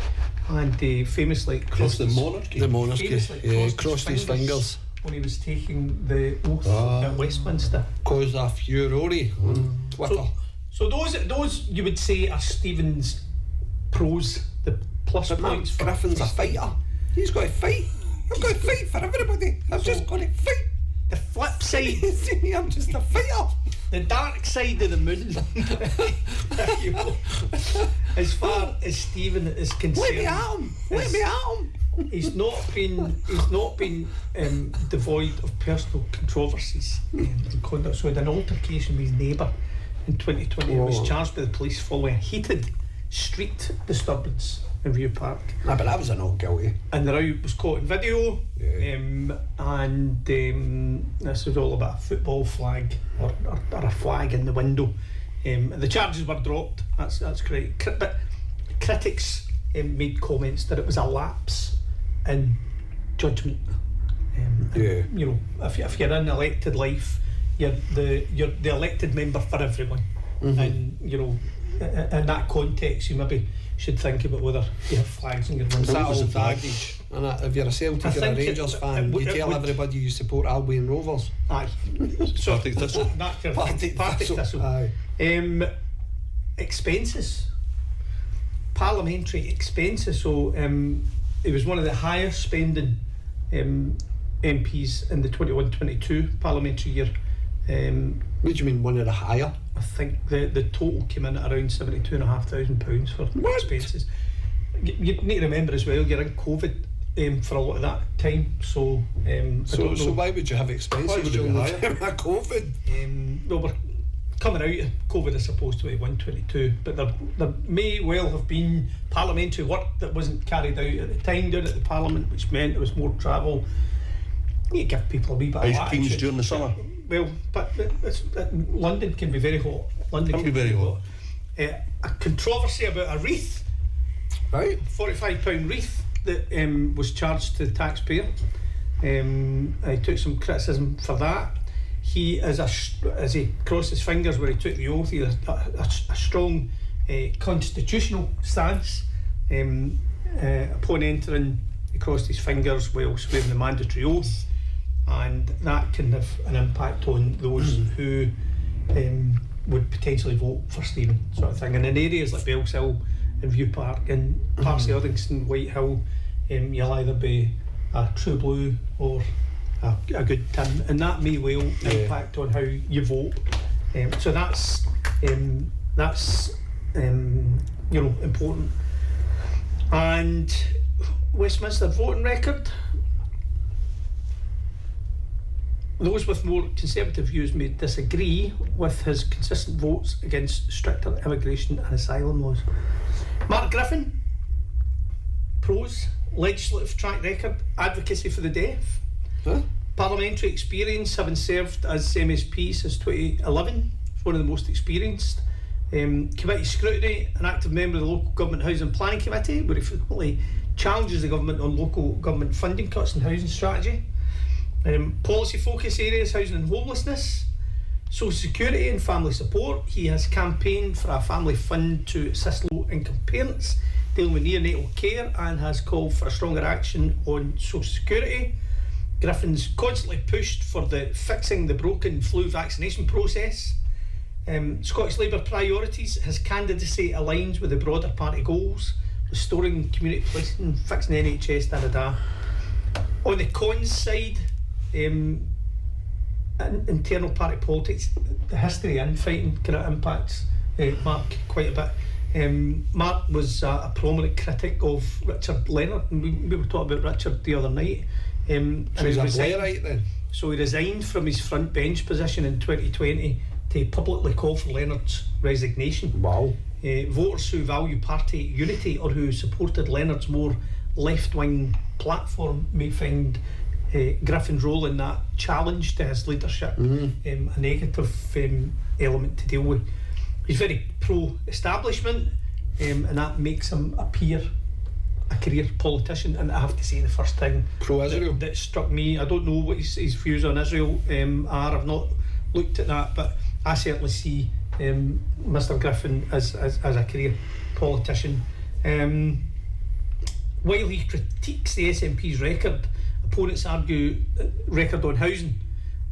Speaker 4: And he famously crossed
Speaker 5: The monarchy.
Speaker 3: The monarchy,
Speaker 4: famously
Speaker 3: crossed his fingers.
Speaker 4: when he was taking the oath at Westminster.
Speaker 3: Caused a furore on Twitter.
Speaker 4: So those you would say are Stephen's pros, the plus
Speaker 3: But Mark
Speaker 4: points. for
Speaker 3: Griffin's a fighter. He's got to fight. I've got to fight for everybody. I've just got to fight.
Speaker 4: The flip side,
Speaker 3: See me, I'm just a fighter.
Speaker 4: the dark side of the moon. There you go. As far as Stephen is concerned,
Speaker 3: Let me at him. Let me at him.
Speaker 4: he's not been devoid of personal controversies and conduct. So he had an altercation with his neighbour in 2020 and was charged by the police following a heated street disturbance in View Park.
Speaker 3: But that was a not guilty.
Speaker 4: And the row was caught in video, and this was all about a football flag or a flag in the window. The charges were dropped. That's great. But critics made comments that it was a lapse in judgment. You know, if you're in elected life, you're the elected member for everyone, and you know, in that context, you maybe should think about whether you have flags in your window.
Speaker 3: It's that old adage, and if you're a Celtic or a Rangers fan, you tell everybody you support Albion Rovers.
Speaker 4: Aye. So
Speaker 5: Partick Thistle.
Speaker 4: Partick Thistle.
Speaker 3: Aye.
Speaker 4: Expenses. Parliamentary expenses. So he was one of the highest spending MPs in the 21-22 parliamentary year.
Speaker 3: What do you mean, one of the higher?
Speaker 4: I think the total came in at around £72,500 for expenses. You need to remember as well, you're in COVID for a lot of that time, so
Speaker 3: So why would you have expenses
Speaker 5: Why would it be
Speaker 3: during the
Speaker 5: higher?
Speaker 3: time of COVID?
Speaker 4: well, we're coming out of COVID, I suppose, 21-22, but there may well have been parliamentary work that wasn't carried out at the time down at the Parliament, which meant there was more travel. You give people a wee bit of
Speaker 5: Ice
Speaker 4: latitude.
Speaker 5: creams during the summer.
Speaker 4: Well, but London can be very hot. London
Speaker 5: Can be very hot.
Speaker 4: A controversy about a wreath,
Speaker 3: Right?
Speaker 4: £45 wreath that was charged to the taxpayer. I took some criticism for that. He, as he crossed his fingers where he took the oath, he had a strong constitutional stance. Upon entering, he crossed his fingers while swearing the mandatory oath, and that can have an impact on those who would potentially vote for Stephen, sort of thing. And in areas like Bellshill and View Park and parts of Uddingston, Whitehill, you'll either be a true blue or a good tin, and that may well impact on how you vote. So that's important. And Westminster voting record. Those with more conservative views may disagree with his consistent votes against stricter immigration and asylum laws. Mark Griffin, pros, legislative track record, advocacy for the deaf, parliamentary experience, having served as MSP since 2011, one of the most experienced. Committee scrutiny, an active member of the Local Government Housing and Planning Committee, where he frequently challenges the government on local government funding cuts and housing strategy. Policy focus areas, housing and homelessness, social security and family support. He has campaigned for a family fund to assist low-income parents dealing with neonatal care and has called for a stronger action on social security. Griffin's constantly pushed for the fixing the broken flu vaccination process. Scottish Labour priorities, his candidacy aligns with the broader party goals, restoring community policing, fixing the NHS, da-da-da. On the cons side, internal party politics, the history of infighting kind of impacts Mark quite a bit. Mark was a prominent critic of Richard Leonard, and we were talking about Richard the other night.
Speaker 3: And he was a Blairite then?
Speaker 4: So he resigned from his front bench position in 2020 to publicly call for Leonard's resignation.
Speaker 3: Wow.
Speaker 4: Voters who value party unity or who supported Leonard's more left-wing platform may find Griffin's role in that challenge to his leadership a negative element to deal with. He's very pro-establishment, and that makes him appear a career politician. And I have to say, the first thing
Speaker 3: pro-Israel
Speaker 4: that struck me, I don't know what his views on Israel are, I've not looked at that, but I certainly see Mr. Griffin as a career politician. While he critiques the SNP's record, opponents argue record on housing.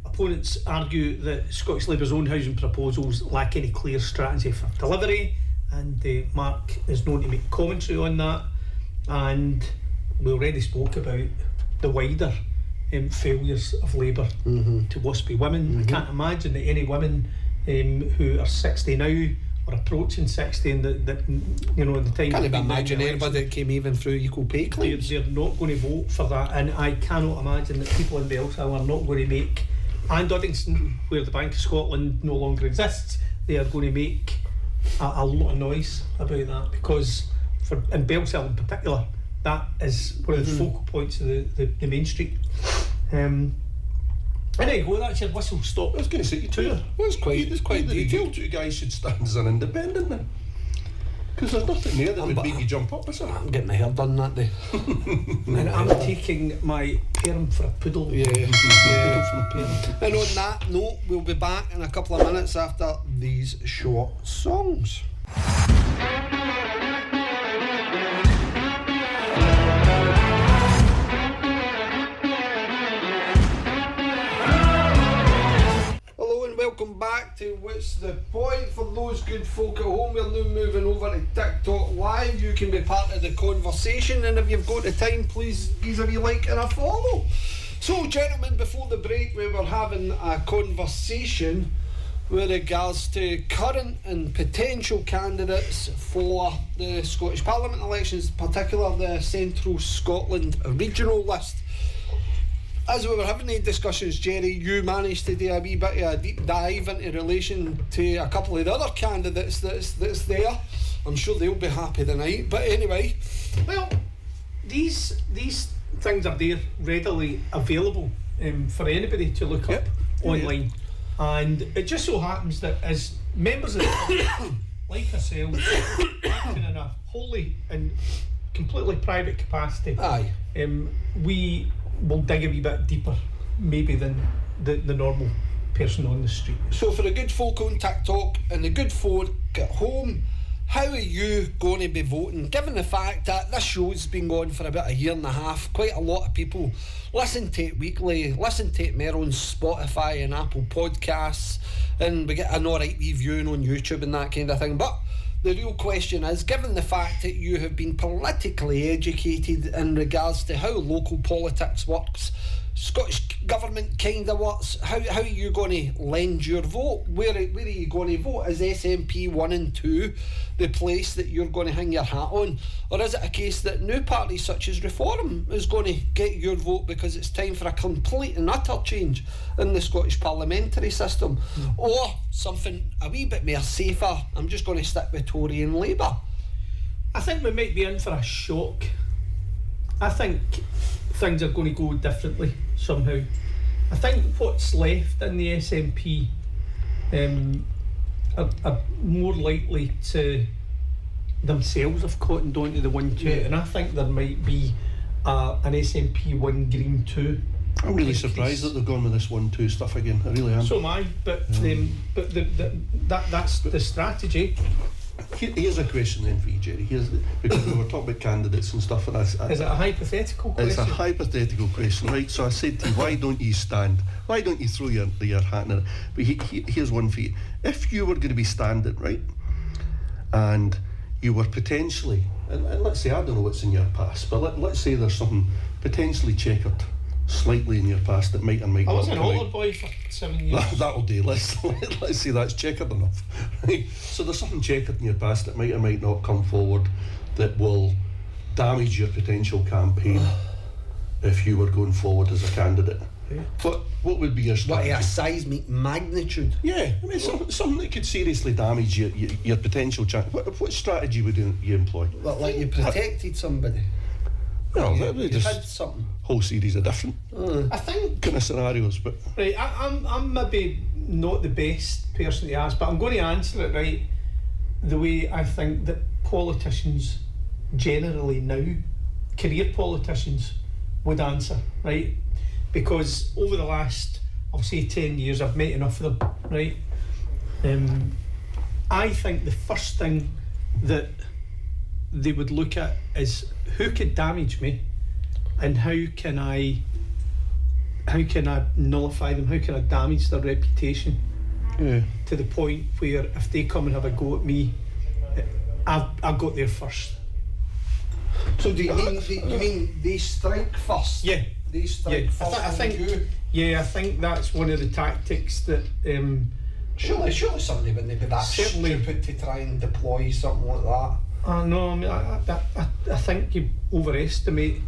Speaker 4: Opponents argue that Scottish Labour's own housing proposals lack any clear strategy for delivery, and Mark is known to make commentary on that. And we already spoke about the wider failures of Labour to waspy women. I can't imagine that any women who are 60 now or approaching 60 and that you know, in the time,
Speaker 3: can't even imagine anybody that came even through equal pay claims.
Speaker 4: They're not going to vote for that, and I cannot imagine that people in Bellshill are not going to make and Uddingston, where the Bank of Scotland no longer exists, they are going to make a lot of noise about that, because in Bellshill in particular, that is one of the focal points of the main street. And there you go, that's your whistle stop.
Speaker 5: I was going to say, you two,
Speaker 3: It's quite detailed.
Speaker 5: You guys should stand as an independent then. Because there's nothing there that would make you jump up, is there?
Speaker 3: I'm getting my hair done that day.
Speaker 4: And I'm taking my perm for a poodle.
Speaker 3: Yeah. And on that note, we'll be back in a couple of minutes after these short songs. Hello and welcome back to What's the Point. For those good folk at home, we're now moving over to TikTok Live. You can be part of the conversation, and if you've got the time, please give a wee like and a follow. So, gentlemen, before the break, we were having a conversation with regards to current and potential candidates for the Scottish Parliament elections, particularly the Central Scotland regional list. As we were having these discussions, Gerry, you managed to do a wee bit of a deep dive into relation to a couple of the other candidates that's there. I'm sure they'll be happy tonight. But anyway,
Speaker 4: Well, these things are there readily available for anybody to look up online. And it just so happens that as members of the public, like ourselves, acting in a wholly and completely private capacity,
Speaker 3: aye.
Speaker 4: We will dig a wee bit deeper maybe than the normal person on the street.
Speaker 3: So for the good folk on TikTok and the good folk at home, how are you going to be voting? Given the fact that this show's been going for about a year and a half, quite a lot of people listen to it weekly, listen to it more on Spotify and Apple Podcasts, and we get an alright wee viewing on YouTube and that kind of thing. But the real question is, given the fact that you have been politically educated in regards to how local politics works, Scottish government kind of works, how are you going to lend your vote? Where are you going to vote? Is SNP 1 and 2 the place that you're going to hang your hat on? Or is it a case that new parties such as Reform is going to get your vote because it's time for a complete and utter change in the Scottish parliamentary system? Or something a wee bit more safer, I'm just going to stick with Tory and Labour?
Speaker 4: I think we might be in for a shock. I think things are going to go differently somehow. I think what's left in the SNP are more likely to themselves have cottoned onto the 1-2, and I think there might be an SNP 1 Green 2.
Speaker 5: I'm really surprised that they've gone with this 1-2 stuff again. I really am.
Speaker 4: So am I, but that's the strategy.
Speaker 5: Here's a question then for you, Gerry. Because we were talking about candidates and stuff, and
Speaker 4: Is it a hypothetical question?
Speaker 5: It's a hypothetical question, right? So I said to you, why don't you stand? Why don't you throw your hat in it? But here's one for you. If you were going to be standing, right, and you were potentially, and let's say, I don't know what's in your past, but let's say there's something potentially checkered slightly in your past that might or might
Speaker 4: I
Speaker 5: not
Speaker 4: was an
Speaker 5: come
Speaker 4: altar
Speaker 5: out.
Speaker 4: boy for 7 years.
Speaker 5: That'll do. Let's say that's checkered enough. Right? So there's something checkered in your past that might or might not come forward that will damage your potential campaign if you were going forward as a candidate.
Speaker 4: Yeah.
Speaker 5: What would be your strategy?
Speaker 3: What, a seismic magnitude?
Speaker 5: Yeah, I mean something that could seriously damage your potential chance. What strategy would you employ?
Speaker 3: Well, like you protected somebody?
Speaker 5: No,
Speaker 3: you
Speaker 5: just
Speaker 3: had something.
Speaker 5: whole series of different
Speaker 4: I think
Speaker 5: kind of scenarios, but
Speaker 4: right, I'm maybe not the best person to ask, but I'm going to answer it right the way I think that politicians generally now, career politicians, would answer, right? Because over the last, I'll say 10 years, I've met enough of them, right? I think the first thing that they would look at is who could damage me, and how can I nullify them? How can I damage their reputation to the point where if they come and have a go at me, I've got there first.
Speaker 3: So do you mean they strike first?
Speaker 4: Yeah,
Speaker 3: They strike first.
Speaker 4: I think that's one of the tactics that.
Speaker 3: Surely somebody wouldn't be that
Speaker 4: Certainly.
Speaker 3: stupid to try and deploy something like that.
Speaker 4: No, I mean, I think you overestimate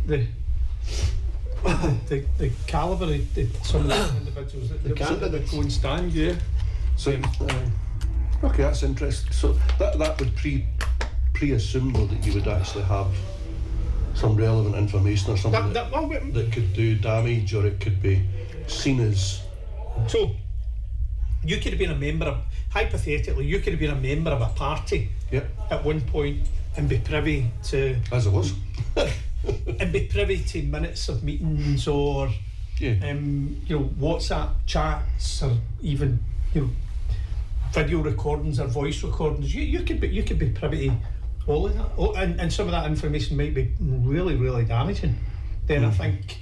Speaker 4: the calibre of some of the individuals that
Speaker 3: candidates
Speaker 4: go and stand, yeah.
Speaker 5: So, okay, that's interesting. So that would pre-assume though that you would actually have some relevant information or something that could do damage, or it could be seen as.
Speaker 4: So you could have been a member of, hypothetically, you could have been a member of a party at one point and be privy to,
Speaker 5: as it was,
Speaker 4: and be privy to minutes of meetings or WhatsApp chats, or even video recordings or voice recordings. You could be privy to all of that, and some of that information might be really, really damaging. Then I think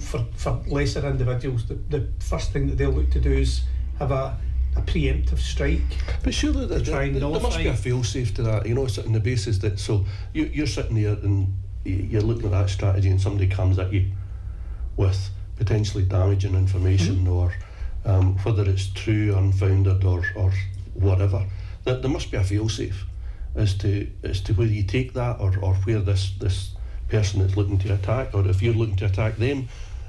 Speaker 4: for lesser individuals, the first thing that they'll look to do is have a preemptive strike.
Speaker 5: But surely there must be a fail-safe to that, on the basis that, so you're sitting there and you're looking at that strategy and somebody comes at you with potentially damaging information, or whether it's true, unfounded, or whatever. There must be a fail-safe as to whether you take that or where this person is looking to attack, or if you're looking to attack them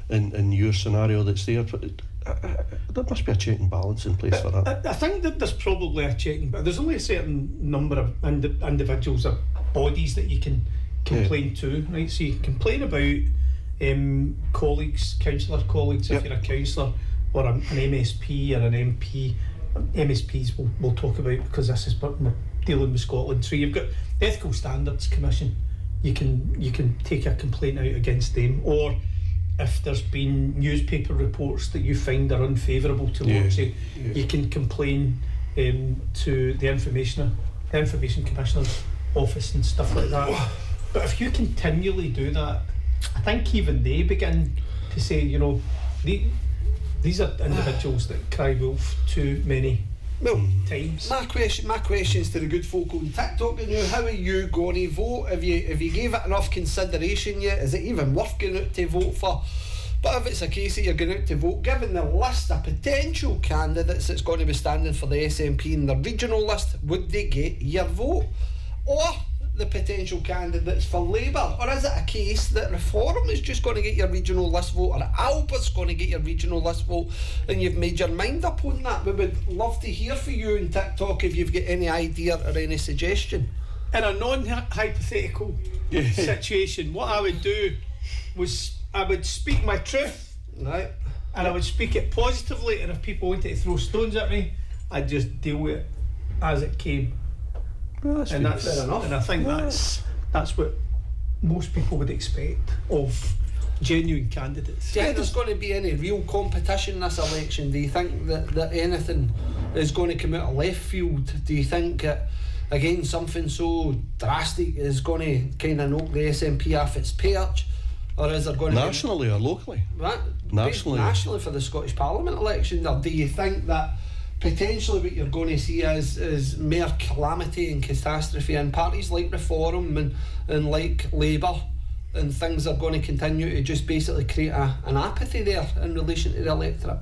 Speaker 5: in your scenario that's there. There must be a check and balance in place for that.
Speaker 4: I think that there's probably a check, but there's only a certain number of individuals or bodies that you can complain to, right? So you complain about colleagues, councillor colleagues, if you're a councillor, or an MSP or an MP. MSPs we'll talk about, because this is what we're dealing with Scotland. So you've got the Ethical Standards Commission. You can take a complaint out against them, or if there's been newspaper reports that you find are unfavourable towards you, you can complain to the Information Commissioner's office and stuff like that. But if you continually do that, I think even they begin to say, these are individuals that cry wolf too many times.
Speaker 3: My question's to the good folk on TikTok. How are you going to vote? Have you gave it enough consideration yet? Is it even worth going out to vote for? But if it's a case that you're going out to vote, given the list of potential candidates that's going to be standing for the SNP in the regional list, would they get your vote? Or the potential candidates for Labour? Or is it a case that Reform is just going to get your regional list vote, or Alba's going to get your regional list vote, and you've made your mind up on that? We would love to hear from you on TikTok if you've got any idea or any suggestion.
Speaker 4: In a non-hypothetical situation, what I would do was I would speak my truth,
Speaker 3: right,
Speaker 4: and I would speak it positively, and if people wanted to throw stones at me, I'd just deal with it as it came.
Speaker 5: Well, that's fair enough.
Speaker 4: And I think that's what most people would expect of genuine candidates.
Speaker 3: Do you think there's going to be any real competition in this election? Do you think that anything is going to come out of left field? Do you think that, again, something so drastic is going to kind of knock the SNP off its perch? Or is there going to
Speaker 5: nationally or locally?
Speaker 3: Right,
Speaker 5: nationally
Speaker 3: for the Scottish Parliament election? Or do you think that potentially what you're going to see is mere calamity and catastrophe in parties like Reform and like Labour, and things are going to continue to just basically create an apathy there in relation to the electorate?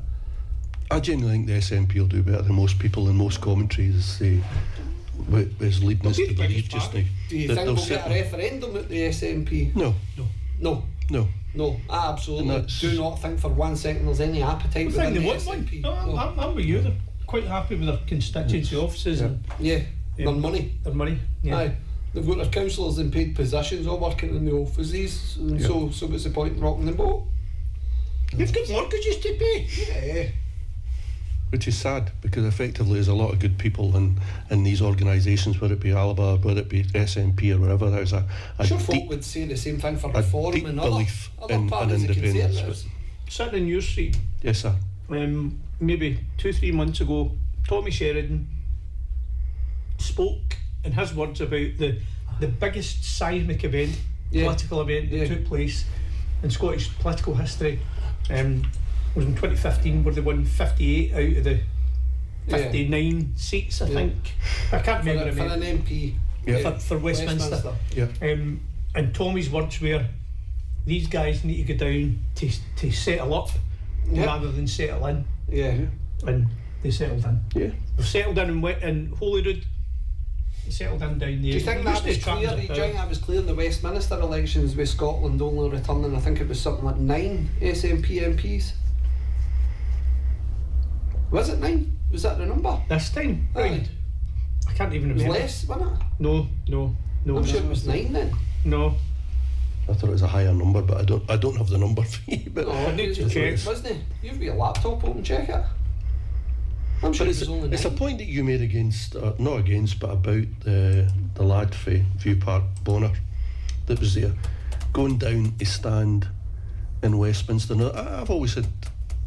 Speaker 5: I genuinely think the SNP will do better than most people in most commentaries is leading us to believe just now.
Speaker 3: Do you think we'll get a referendum at the SNP? No, I absolutely do not think for 1 second there's any appetite within the SNP.
Speaker 4: I'm with you. They're quite happy with their constituency offices and
Speaker 3: their money.
Speaker 4: Yeah.
Speaker 3: Aye. They've got their councillors in paid positions all working in the offices, and so what's the point in rocking the boat?
Speaker 4: You've got mortgages to pay.
Speaker 3: Yeah.
Speaker 5: Which is sad, because effectively there's a lot of good people in these organisations, whether it be Alba, whether it be SNP or whatever. There's a
Speaker 3: sure
Speaker 5: deep,
Speaker 3: folk would say the same thing for Reform and
Speaker 5: belief
Speaker 3: other
Speaker 5: in
Speaker 3: parties of
Speaker 5: independence.
Speaker 4: Sitting in your street,
Speaker 5: Yes, sir.
Speaker 4: maybe 2-3 months ago, Tommy Sheridan spoke in his words about the biggest seismic event, political event that took place in Scottish political history. Was in 2015, where they won 58 out of the 59 seats, I think. I can't remember
Speaker 3: for an MP
Speaker 4: for Westminster.
Speaker 5: Yeah.
Speaker 4: And Tommy's words were, these guys need to go down to settle up rather than settle in.
Speaker 3: Yeah.
Speaker 4: And they settled in.
Speaker 5: Yeah.
Speaker 4: They've settled in Holyrood, settled in down there.
Speaker 3: Do you think that was clear? Do you think that was clear in the Westminster elections with Scotland only returning, I think it was something like 9 SNP MPs? Was it 9? Was that the number?
Speaker 4: This time? Right. I can't even remember.
Speaker 3: It was less, wasn't it?
Speaker 4: No.
Speaker 3: I'm sure it was 9 then.
Speaker 4: No.
Speaker 5: I thought it was a higher number, but I don't have the number for you. But
Speaker 4: I need to check.
Speaker 3: Wasn't it? You've got your laptop open, check it. I'm sure
Speaker 5: but
Speaker 3: it was only 9.
Speaker 5: it's a point that you made against, not against, but about the lad for View Park Bonner that was there, going down to stand in Westminster. Now, I've always said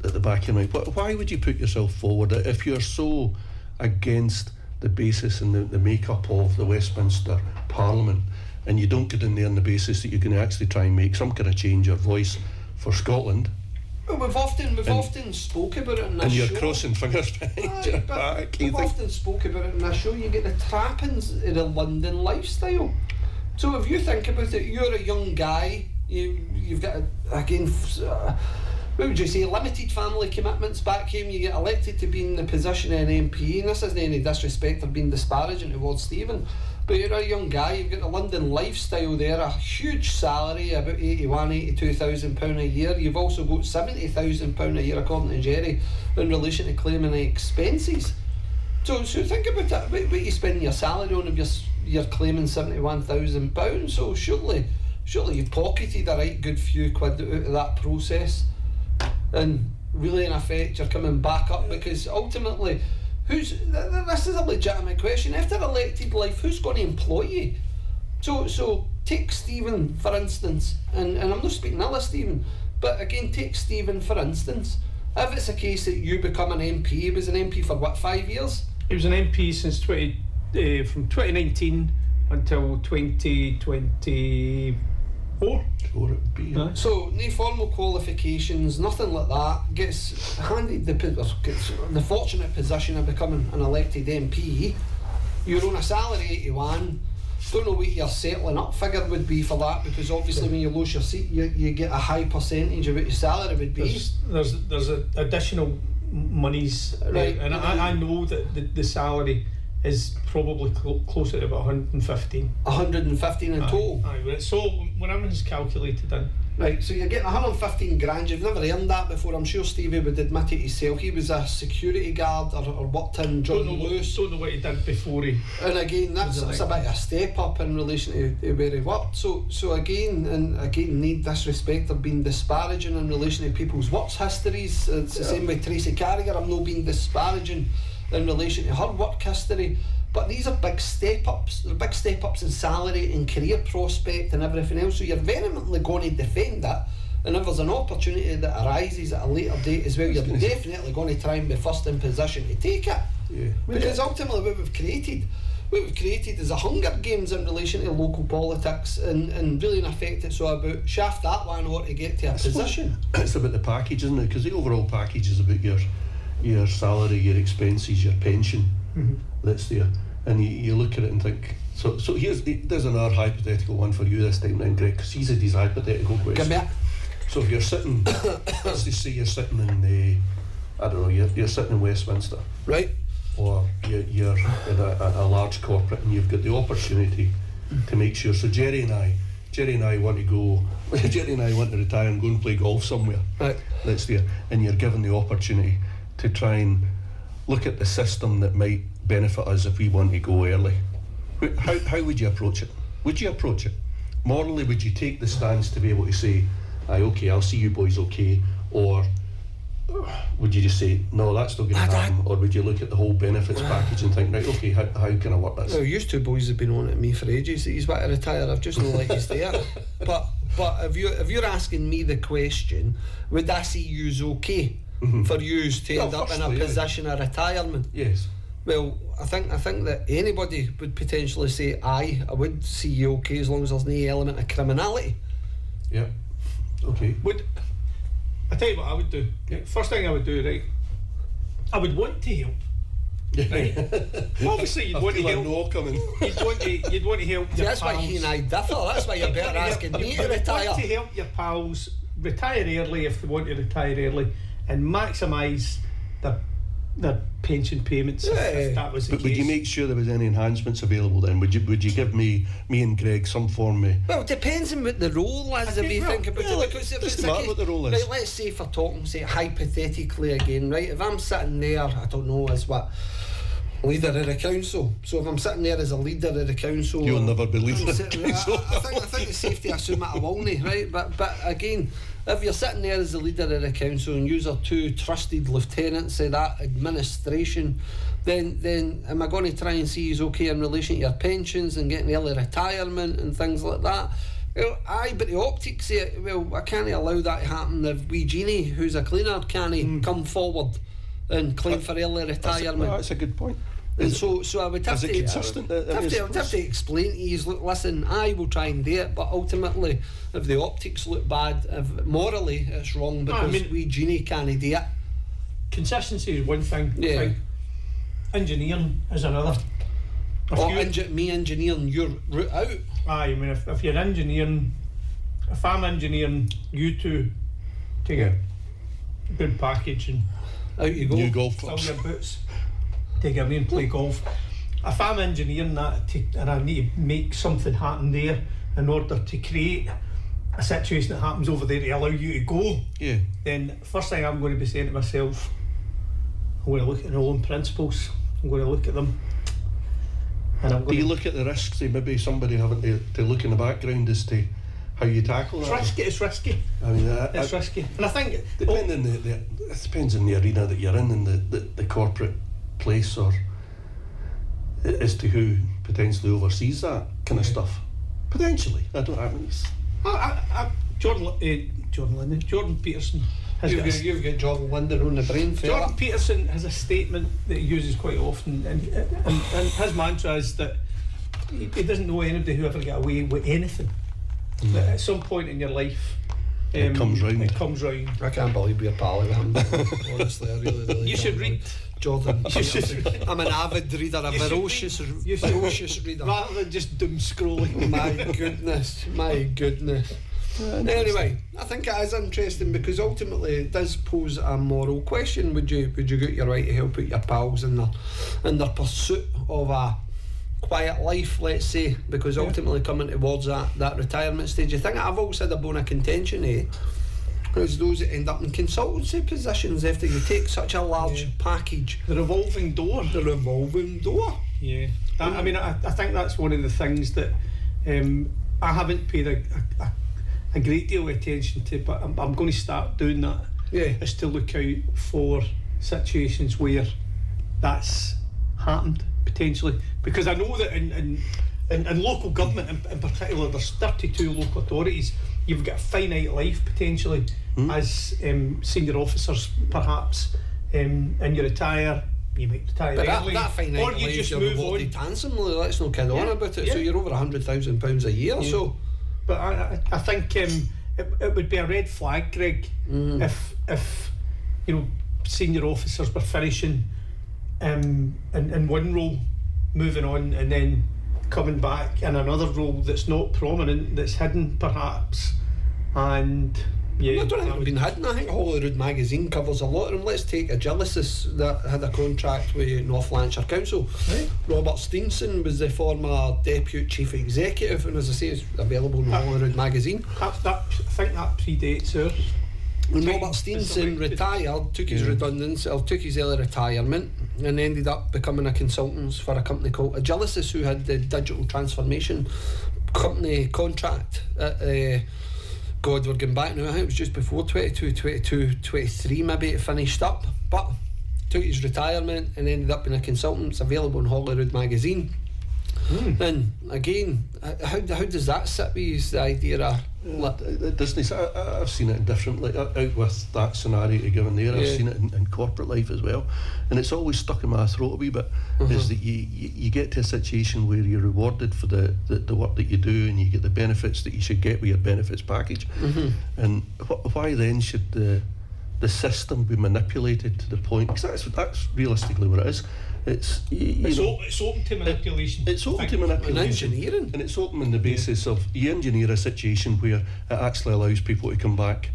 Speaker 5: at the back of my mind, why would you put yourself forward if you're so against the basis and the makeup of the Westminster Parliament, and you don't get in there on the basis that you're going to actually try and make some kind of change or voice for Scotland?
Speaker 3: Well, we've often spoke about it in this show.
Speaker 5: And you're crossing fingers behind your back.
Speaker 3: We've often spoke about it in this show. You get the trappings of the London lifestyle. So if you think about it, you're a young guy. You've got what would you say, limited family commitments back home. You get elected to be in the position of an MP, and this isn't any disrespect or being disparaging towards Stephen, but you're a young guy, you've got the London lifestyle there, a huge salary, about £82,000 a year. You've also got £70,000 a year, according to Gerry, in relation to claiming the expenses. So think about it, what you spend your salary on if you're claiming £71,000. So surely you've pocketed a right good few quid out of that process. And really, in effect, you're coming back up, because ultimately, this is a legitimate question. After elected life, who's going to employ you? So take Stephen, for instance, and I'm not speaking ill of Stephen, but again, take Stephen, for instance. If it's a case that you become an MP, he was an MP for what, 5 years?
Speaker 4: He was an MP since from 2019 until 2024.
Speaker 5: Sure, it would be. Yeah.
Speaker 3: So, no formal qualifications, nothing like that. Gets handed the fortunate position of becoming an elected MP. You're on a salary 81. Don't know what your settling up figure would be for that, because obviously when you lose your seat, you get a high percentage of what your salary would be.
Speaker 4: There's additional monies,
Speaker 3: right?
Speaker 4: And I know that the salary is probably closer to about 115. 115
Speaker 3: in total?
Speaker 4: Aye, so when everything's calculated in.
Speaker 3: Right, so you're getting 115 grand, you've never earned that before. I'm sure Stevie would admit it himself. He was a security guard or worked in John Lewis.
Speaker 4: Don't know what he did before he...
Speaker 3: And again, that's a bit of a step up in relation to where he worked. So again, need disrespect or being disparaging in relation to people's work histories. It's the same with Tracy Carragher. I'm not being disparaging in relation to her work history. But these are big step-ups. They're big step-ups in salary and career prospect and everything else. So you're vehemently going to defend that. And if there's an opportunity that arises at a later date as well, you're definitely going to try and be first in position to take it. Yeah. Because ultimately what we've created is a Hunger Games in relation to local politics, and really in effect it's all about shaft that one or to get to a position.
Speaker 5: It's about the package, isn't it? Because the overall package is about your salary, your expenses, your pension. That's there. And you look at it and think, so there's another hypothetical one for you this time then, Greg, because he's had these hypothetical questions. So if you're sitting, let's just say you're sitting in you're sitting in Westminster,
Speaker 3: right?
Speaker 5: Or you're in a large corporate, and you've got the opportunity to make sure. So Gerry and I want to retire and go and play golf somewhere.
Speaker 3: Right.
Speaker 5: That's there, and you're given the opportunity to try and look at the system that might benefit us if we want to go early. How would you approach it? Would you approach it? Morally, would you take the stance to be able to say, aye, okay, I'll see you boys okay, or would you just say, no, that's not going to happen, or would you look at the whole benefits package and think, right, okay, how can I work this?
Speaker 3: Well, you two boys have been on at me for ages. He's about to retire. I've just not let you stay there. But if you're asking me the question, would I see yous okay for yous to end up in a position of retirement?
Speaker 5: Yes.
Speaker 3: Well, I think that anybody would potentially say, aye, I would see you okay as long as there's no element of criminality.
Speaker 5: Yeah. Okay.
Speaker 4: I tell you what I would do. First thing I would do, right, I would want to help. Right? Obviously you'd want to help. You'd want to help your
Speaker 3: that's
Speaker 4: pals.
Speaker 3: Why he and I differ. That's why you're better asking me to retire.
Speaker 4: You want to help your pals retire early if they want to retire early, and maximise their their pension payments. If that was the
Speaker 5: But would
Speaker 4: case.
Speaker 5: you make sure there was any enhancements available then? Would you give me and Greg some form of...
Speaker 3: Well, it depends on what the role is, if you think about it. Because if it's
Speaker 5: doesn't matter what the role is.
Speaker 3: Right, let's say for talking, say, hypothetically again, right? If I'm sitting there, I don't know, as what, leader of the council. So if I'm sitting there as a leader of the council...
Speaker 5: You'll never be leader of the council.
Speaker 3: I think it's safe to assume that I will not, right? But again, if you're sitting there as the leader of the council and you are two trusted lieutenants of that administration, then am I going to try and see is okay in relation to your pensions and getting early retirement and things like that? Well, aye, but the optics say, well, I can't allow that to happen if wee Jeannie, who's a cleaner, can't come forward and claim for early retirement.
Speaker 5: That's a good point.
Speaker 3: And so I would have
Speaker 5: Is it
Speaker 3: to
Speaker 5: consistent?
Speaker 3: I would have to explain to you, look, listen, I will try and do it, but ultimately, if the optics look bad, if morally it's wrong because we Jeannie can't do it.
Speaker 4: Consistency is one thing.
Speaker 3: Yeah.
Speaker 4: I think engineering is another.
Speaker 3: Me engineering your route out.
Speaker 4: Aye, I mean, if you're engineering, if I'm engineering you two to get a good package and
Speaker 3: out you go.
Speaker 5: New golf
Speaker 4: fill
Speaker 5: clubs.
Speaker 4: your boots, take away and play golf. If I'm engineering that and I need to make something happen there in order to create a situation that happens over there to allow you to go,
Speaker 5: Yeah.
Speaker 4: then first thing I'm going to be saying to myself, I'm going to look at my own principles, I'm going to look at them. And I'm
Speaker 5: Do
Speaker 4: going
Speaker 5: you look at the risks of maybe somebody having to look in the background as to how you tackle that?
Speaker 4: It's risky.
Speaker 5: I mean,
Speaker 4: It's risky. And I think
Speaker 5: depending it depends on the arena that you're in and the corporate place, or as to who potentially oversees that kind of stuff. Potentially, I don't. I mean,
Speaker 4: Jordan Peterson has
Speaker 3: You've got Jordan Linder on the brain for
Speaker 4: Jordan
Speaker 3: that.
Speaker 4: Peterson has a statement that he uses quite often, and his mantra is that he doesn't know anybody who ever got away with anything. That at some point in your life,
Speaker 5: It comes round.
Speaker 4: It comes round.
Speaker 3: I can't believe we're pal with him. Honestly, I really
Speaker 4: You should read.
Speaker 3: Jordan.
Speaker 4: You should read.
Speaker 3: I'm an avid reader, a
Speaker 4: You should
Speaker 3: ferocious reader.
Speaker 4: Rather than just doom scrolling.
Speaker 3: My goodness. Anyway, I think it is interesting because ultimately it does pose a moral question. Would you get your right to help out your pals in their pursuit of a quiet life, let's say, because ultimately coming towards that retirement stage? I think I've always had a bone of contention is those that end up in consultancy positions after you take such a large package.
Speaker 4: The revolving door. Yeah. I mean, I think that's one of the things that I haven't paid a great deal of attention to, but I'm going to start doing that.
Speaker 3: Yeah.
Speaker 4: Is to look out for situations where that's happened potentially, because I know that in local government in particular, there's 32 local authorities. You've got a finite life potentially as senior officers, perhaps, and you retire. You might retire
Speaker 3: But
Speaker 4: early,
Speaker 3: that finite
Speaker 4: or you
Speaker 3: life,
Speaker 4: just
Speaker 3: you're
Speaker 4: move
Speaker 3: rewarded
Speaker 4: on.
Speaker 3: handsomely. Let's not kid on about it.
Speaker 4: Yeah.
Speaker 3: So you're over £100,000 a year.
Speaker 4: Yeah.
Speaker 3: So,
Speaker 4: but I think it would be a red flag, Greg, if senior officers were finishing in one role, moving on, and then coming back in another role that's not prominent, that's hidden perhaps, and yeah.
Speaker 3: I don't think it's been hidden. I think Holyrood magazine covers a lot of them. Let's take Agilicis that had a contract with North Lanarkshire Council.
Speaker 4: Right.
Speaker 3: Robert Steenson was the former Deputy Chief Executive, and as I say, it's available in Holyrood magazine.
Speaker 4: I think that predates ours.
Speaker 3: When Robert Steenson retired, took his redundancy, or took his early retirement, and ended up becoming a consultant for a company called Agilicis, who had the digital transformation company contract at God, we're going back now, I think it was just before 23 maybe it finished up, but took his retirement and ended up being a consultant. It's available in Holyrood magazine. And again, how does that sit with you, the idea of
Speaker 5: it doesn't. I've seen it differently out with that scenario to given there. I've seen it in corporate life as well, and it's always stuck in my throat a wee bit. Is that you get to a situation where you're rewarded for the work that you do, and you get the benefits that you should get with your benefits package. And why then should the system be manipulated to the point? Because that's realistically what it is. It's
Speaker 4: open to manipulation.
Speaker 5: It's open to manipulation.
Speaker 3: And engineering.
Speaker 5: And it's open on the basis of you engineer a situation where it actually allows people to come back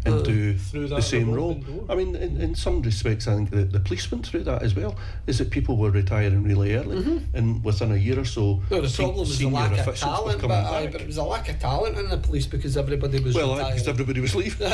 Speaker 5: and do
Speaker 4: Through that
Speaker 5: the same role.
Speaker 4: revolving door.
Speaker 5: I mean, in some respects, I think the police went through that as well. Is that people were retiring really early, and within a year or so,
Speaker 3: Well, the problem was the
Speaker 5: senior
Speaker 3: lack of
Speaker 5: officials were
Speaker 3: talent,
Speaker 5: coming
Speaker 3: but
Speaker 5: back.
Speaker 3: it was a lack of talent in the police because everybody was
Speaker 5: Well,
Speaker 3: retiring.
Speaker 5: because everybody was leaving.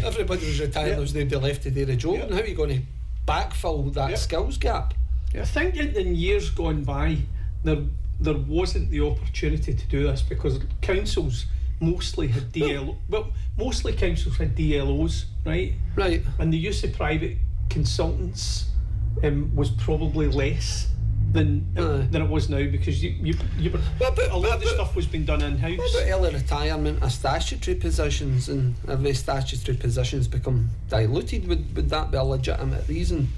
Speaker 3: Everybody was retiring. There was nobody left to do the job.
Speaker 5: Yeah.
Speaker 3: And how are you going to backfill that
Speaker 5: Yeah.
Speaker 3: skills gap?
Speaker 4: I think in years gone by, there wasn't the opportunity to do this because councils mostly had DLO. Well, mostly councils had DLOs, right?
Speaker 3: Right.
Speaker 4: And the use of private consultants was probably less than it was now because you were, a lot of the stuff was being done in house.
Speaker 3: What about early retirement of statutory positions, and if the statutory positions become diluted, would that be a legitimate reason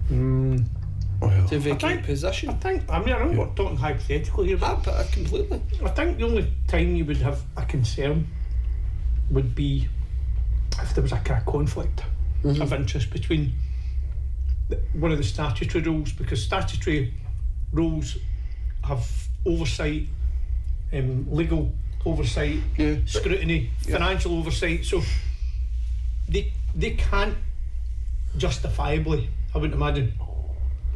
Speaker 5: Well,
Speaker 3: to vacate position?
Speaker 4: I know we're talking hypothetically here, but
Speaker 3: Completely.
Speaker 4: I think the only time you would have a concern would be if there was a kind of conflict of interest between one of the statutory roles, because statutory roles have oversight, legal oversight, scrutiny, financial oversight, so they can't justifiably, I wouldn't imagine,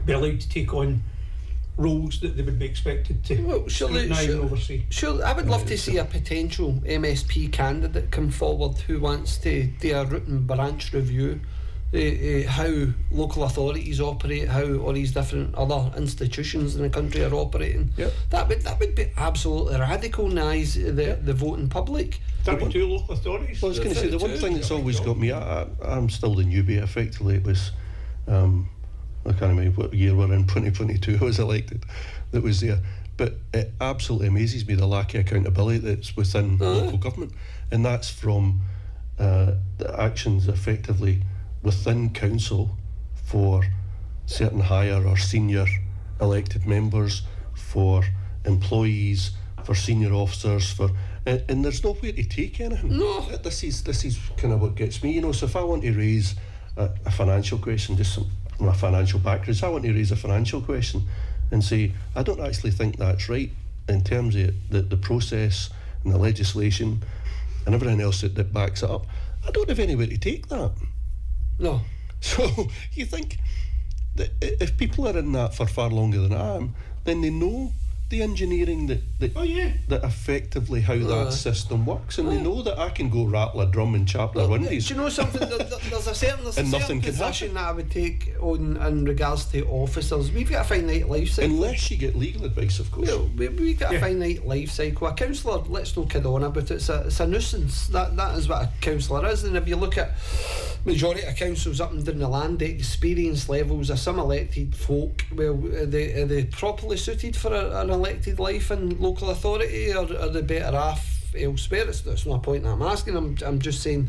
Speaker 4: be allowed to take on roles that they would be expected to scrutinise and oversee.
Speaker 3: Sure, I would love to see a potential MSP candidate come forward who wants to do a root and branch review, how local authorities operate, how all these different other institutions in the country are operating.
Speaker 5: Yep.
Speaker 3: That would be absolutely radical in the eyes of the voting public.
Speaker 4: 32 local authorities.
Speaker 5: Well, I was going to say, the one thing that's always got me, I'm still the newbie, effectively. It was, I can't remember what year we're in, 2022, I was elected, that was there. But it absolutely amazes me the lack of accountability that's within local government. And that's from the actions effectively within council for certain higher or senior elected members, for employees, for senior officers, and there's nowhere to take anything.
Speaker 3: No.
Speaker 5: This is kind of what gets me, So if I want to raise a financial question, just my financial background, so I want to raise a financial question and say, I don't actually think that's right in terms of the process and the legislation and everything else that backs it up. I don't have anywhere to take that.
Speaker 3: No.
Speaker 5: So you think that if people are in that for far longer than I am, then they know the engineering that effectively how that system works, and they know that I can go rattle a drum and chap their windies.
Speaker 3: Do you know something? There's a certain
Speaker 5: And nothing can
Speaker 3: position
Speaker 5: happen.
Speaker 3: that I would take on in regards to officers. We've got a finite life cycle.
Speaker 5: Unless you get legal advice, of course.
Speaker 3: Well, we've got a finite life cycle. A councillor, let's not kid on about it, it's a nuisance. That is what a councillor is. And if you look at majority of councils up and down the land, the experience levels of some elected folk, well, are they properly suited for an elected life in local authority, or are they better off elsewhere? That's not a point I'm asking. I'm just saying,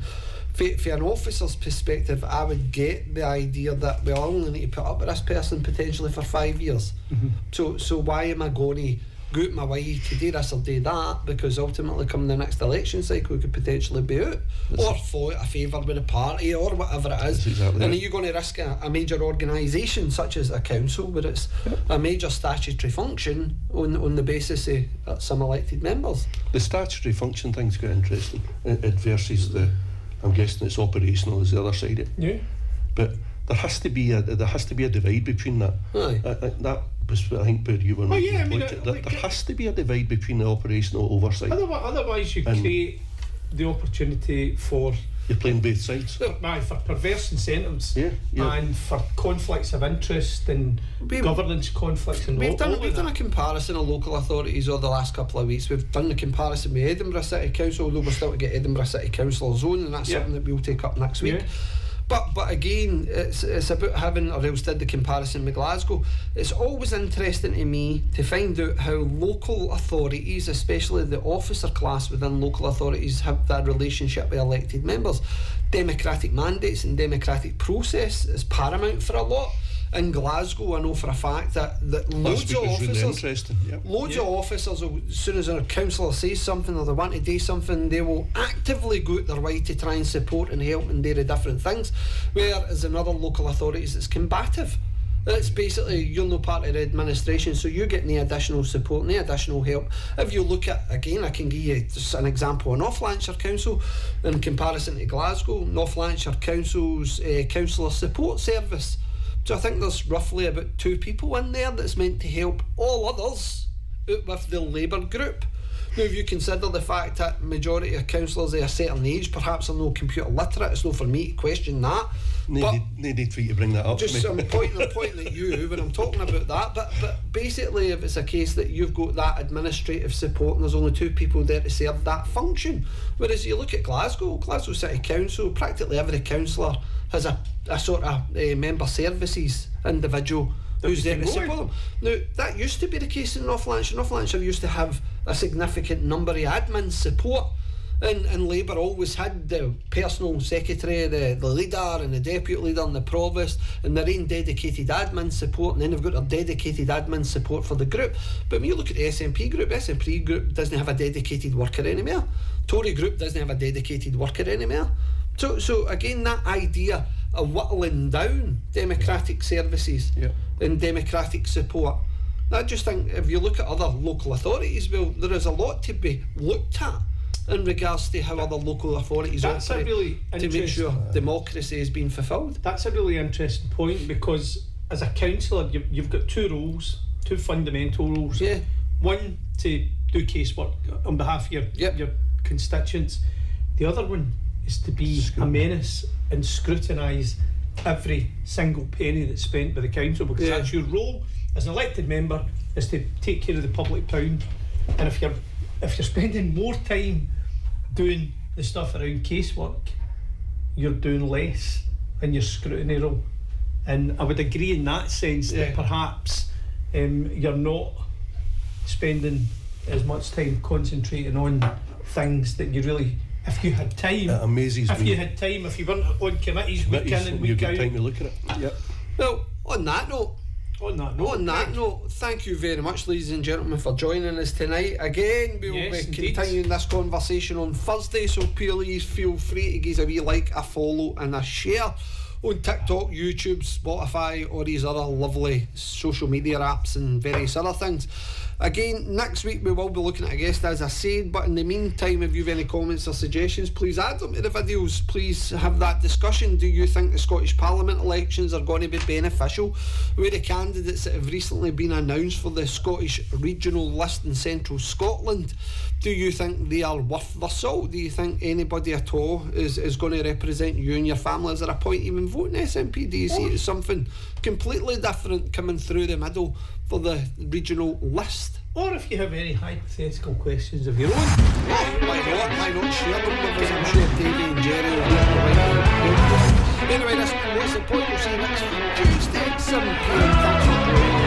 Speaker 3: for an officer's perspective, I would get the idea that we only need to put up with this person potentially for 5 years. So why am I going to go out my way to do this or do that, because ultimately come the next election cycle we could potentially be out, or fall out of favour with a party or whatever it is.
Speaker 5: That's exactly
Speaker 3: and
Speaker 5: it.
Speaker 3: are you going to risk a major organisation such as a council where it's a major statutory function on the basis of some elected members?
Speaker 5: The statutory function thing's quite interesting. It versus I'm guessing it's operational is the other side of it.
Speaker 4: Yeah.
Speaker 5: But there has to be a divide between that.
Speaker 3: Aye.
Speaker 5: That was, I think, where you were. There has to be a divide between the operational oversight.
Speaker 4: Otherwise you
Speaker 5: And-
Speaker 4: create the opportunity for
Speaker 5: You're playing both sides.
Speaker 4: for perverse incentives
Speaker 5: Yeah.
Speaker 4: and for conflicts of interest and governance conflicts and
Speaker 3: We've done
Speaker 4: that.
Speaker 3: a comparison of local authorities over the last couple of weeks. We've done the comparison with Edinburgh City Council, although we're still to get Edinburgh City Councillors on, and that's something that we'll take up next week.
Speaker 4: Yeah.
Speaker 3: But again, it's about having, or else did the comparison with Glasgow. It's always interesting to me to find out how local authorities, especially the officer class within local authorities, have that relationship with elected members. Democratic mandates and democratic process is paramount for a lot. In Glasgow, I know for a fact that loads of officers,
Speaker 5: interesting. Yep.
Speaker 3: loads of officers, as soon as a councillor says something or they want to do something, they will actively go out their way to try and support and help and do the different things. Whereas in other local authorities, it's combative. It's basically you're no part of the administration, so you get no additional support, no additional help. If you look at, again, I can give you just an example of North Lanarkshire Council in comparison to Glasgow. North Lanarkshire Council's councillor support service. So I think there's roughly about 2 people in there that's meant to help all others out with the Labour group. Now, if you consider the fact that majority of councillors of a certain age perhaps are no computer literate, it's not for me to question that.
Speaker 5: No need for you to bring that up.
Speaker 3: Just I'm pointing at you when I'm talking about that. But basically, if it's a case that you've got that administrative support and there's only 2 people there to serve that function, whereas you look at Glasgow City Council, practically every councillor has a sort of member services individual who's there to support them. Now, that used to be the case in North Lanarkshire. North Lanarkshire used to have a significant number of admin support, and Labour always had the personal secretary, the leader and the deputy leader and the provost and their own dedicated admin support, and then they've got their dedicated admin support for the group. But when you look at the SNP group doesn't have a dedicated worker anymore. Tory group doesn't have a dedicated worker anymore. So again, that idea of whittling down democratic services and democratic support, I just think if you look at other local authorities, well, there is a lot to be looked at in regards to how other local authorities operate to make sure democracy is being fulfilled.
Speaker 4: That's a really interesting point, because as a councillor you've got 2 roles, 2 fundamental roles.
Speaker 3: Yeah.
Speaker 4: One, to do casework on behalf of your constituents. The other one is to be a menace and scrutinise every single penny that's spent by the council, because that's your role as an elected member, is to take care of the public pound. And if you're spending more time doing the stuff around casework, you're doing less in your scrutiny role. And I would agree in that sense that perhaps you're not spending as much time concentrating on things that you really, if you had time, if you weren't on committees week in and week out,
Speaker 5: time to look at it. Yep.
Speaker 3: Well, on that note, thank you very much, ladies and gentlemen, for joining us tonight. Again, we will be continuing this conversation on Thursday, so please feel free to give us a wee like, a follow and a share on TikTok, YouTube, Spotify, or these other lovely social media apps and various other things. Again, next week we will be looking at a guest, as I said, but in the meantime, if you have any comments or suggestions, please add them to the videos. Please have that discussion. Do you think the Scottish Parliament elections are going to be beneficial? Where the candidates that have recently been announced for the Scottish regional list in central Scotland, do you think they are worth their salt? Do you think anybody at all is going to represent you and your family? Is there a point even voting SNP? Do you see it as something completely different coming through the middle for the regional list?
Speaker 4: Or if you have any hypothetical questions of your own,
Speaker 3: why not share them with us? I'm sure Davey and Gerry will have the right. Anyway, what's the point? We'll see you next Tuesday at 7 p.m. Thanks for joining.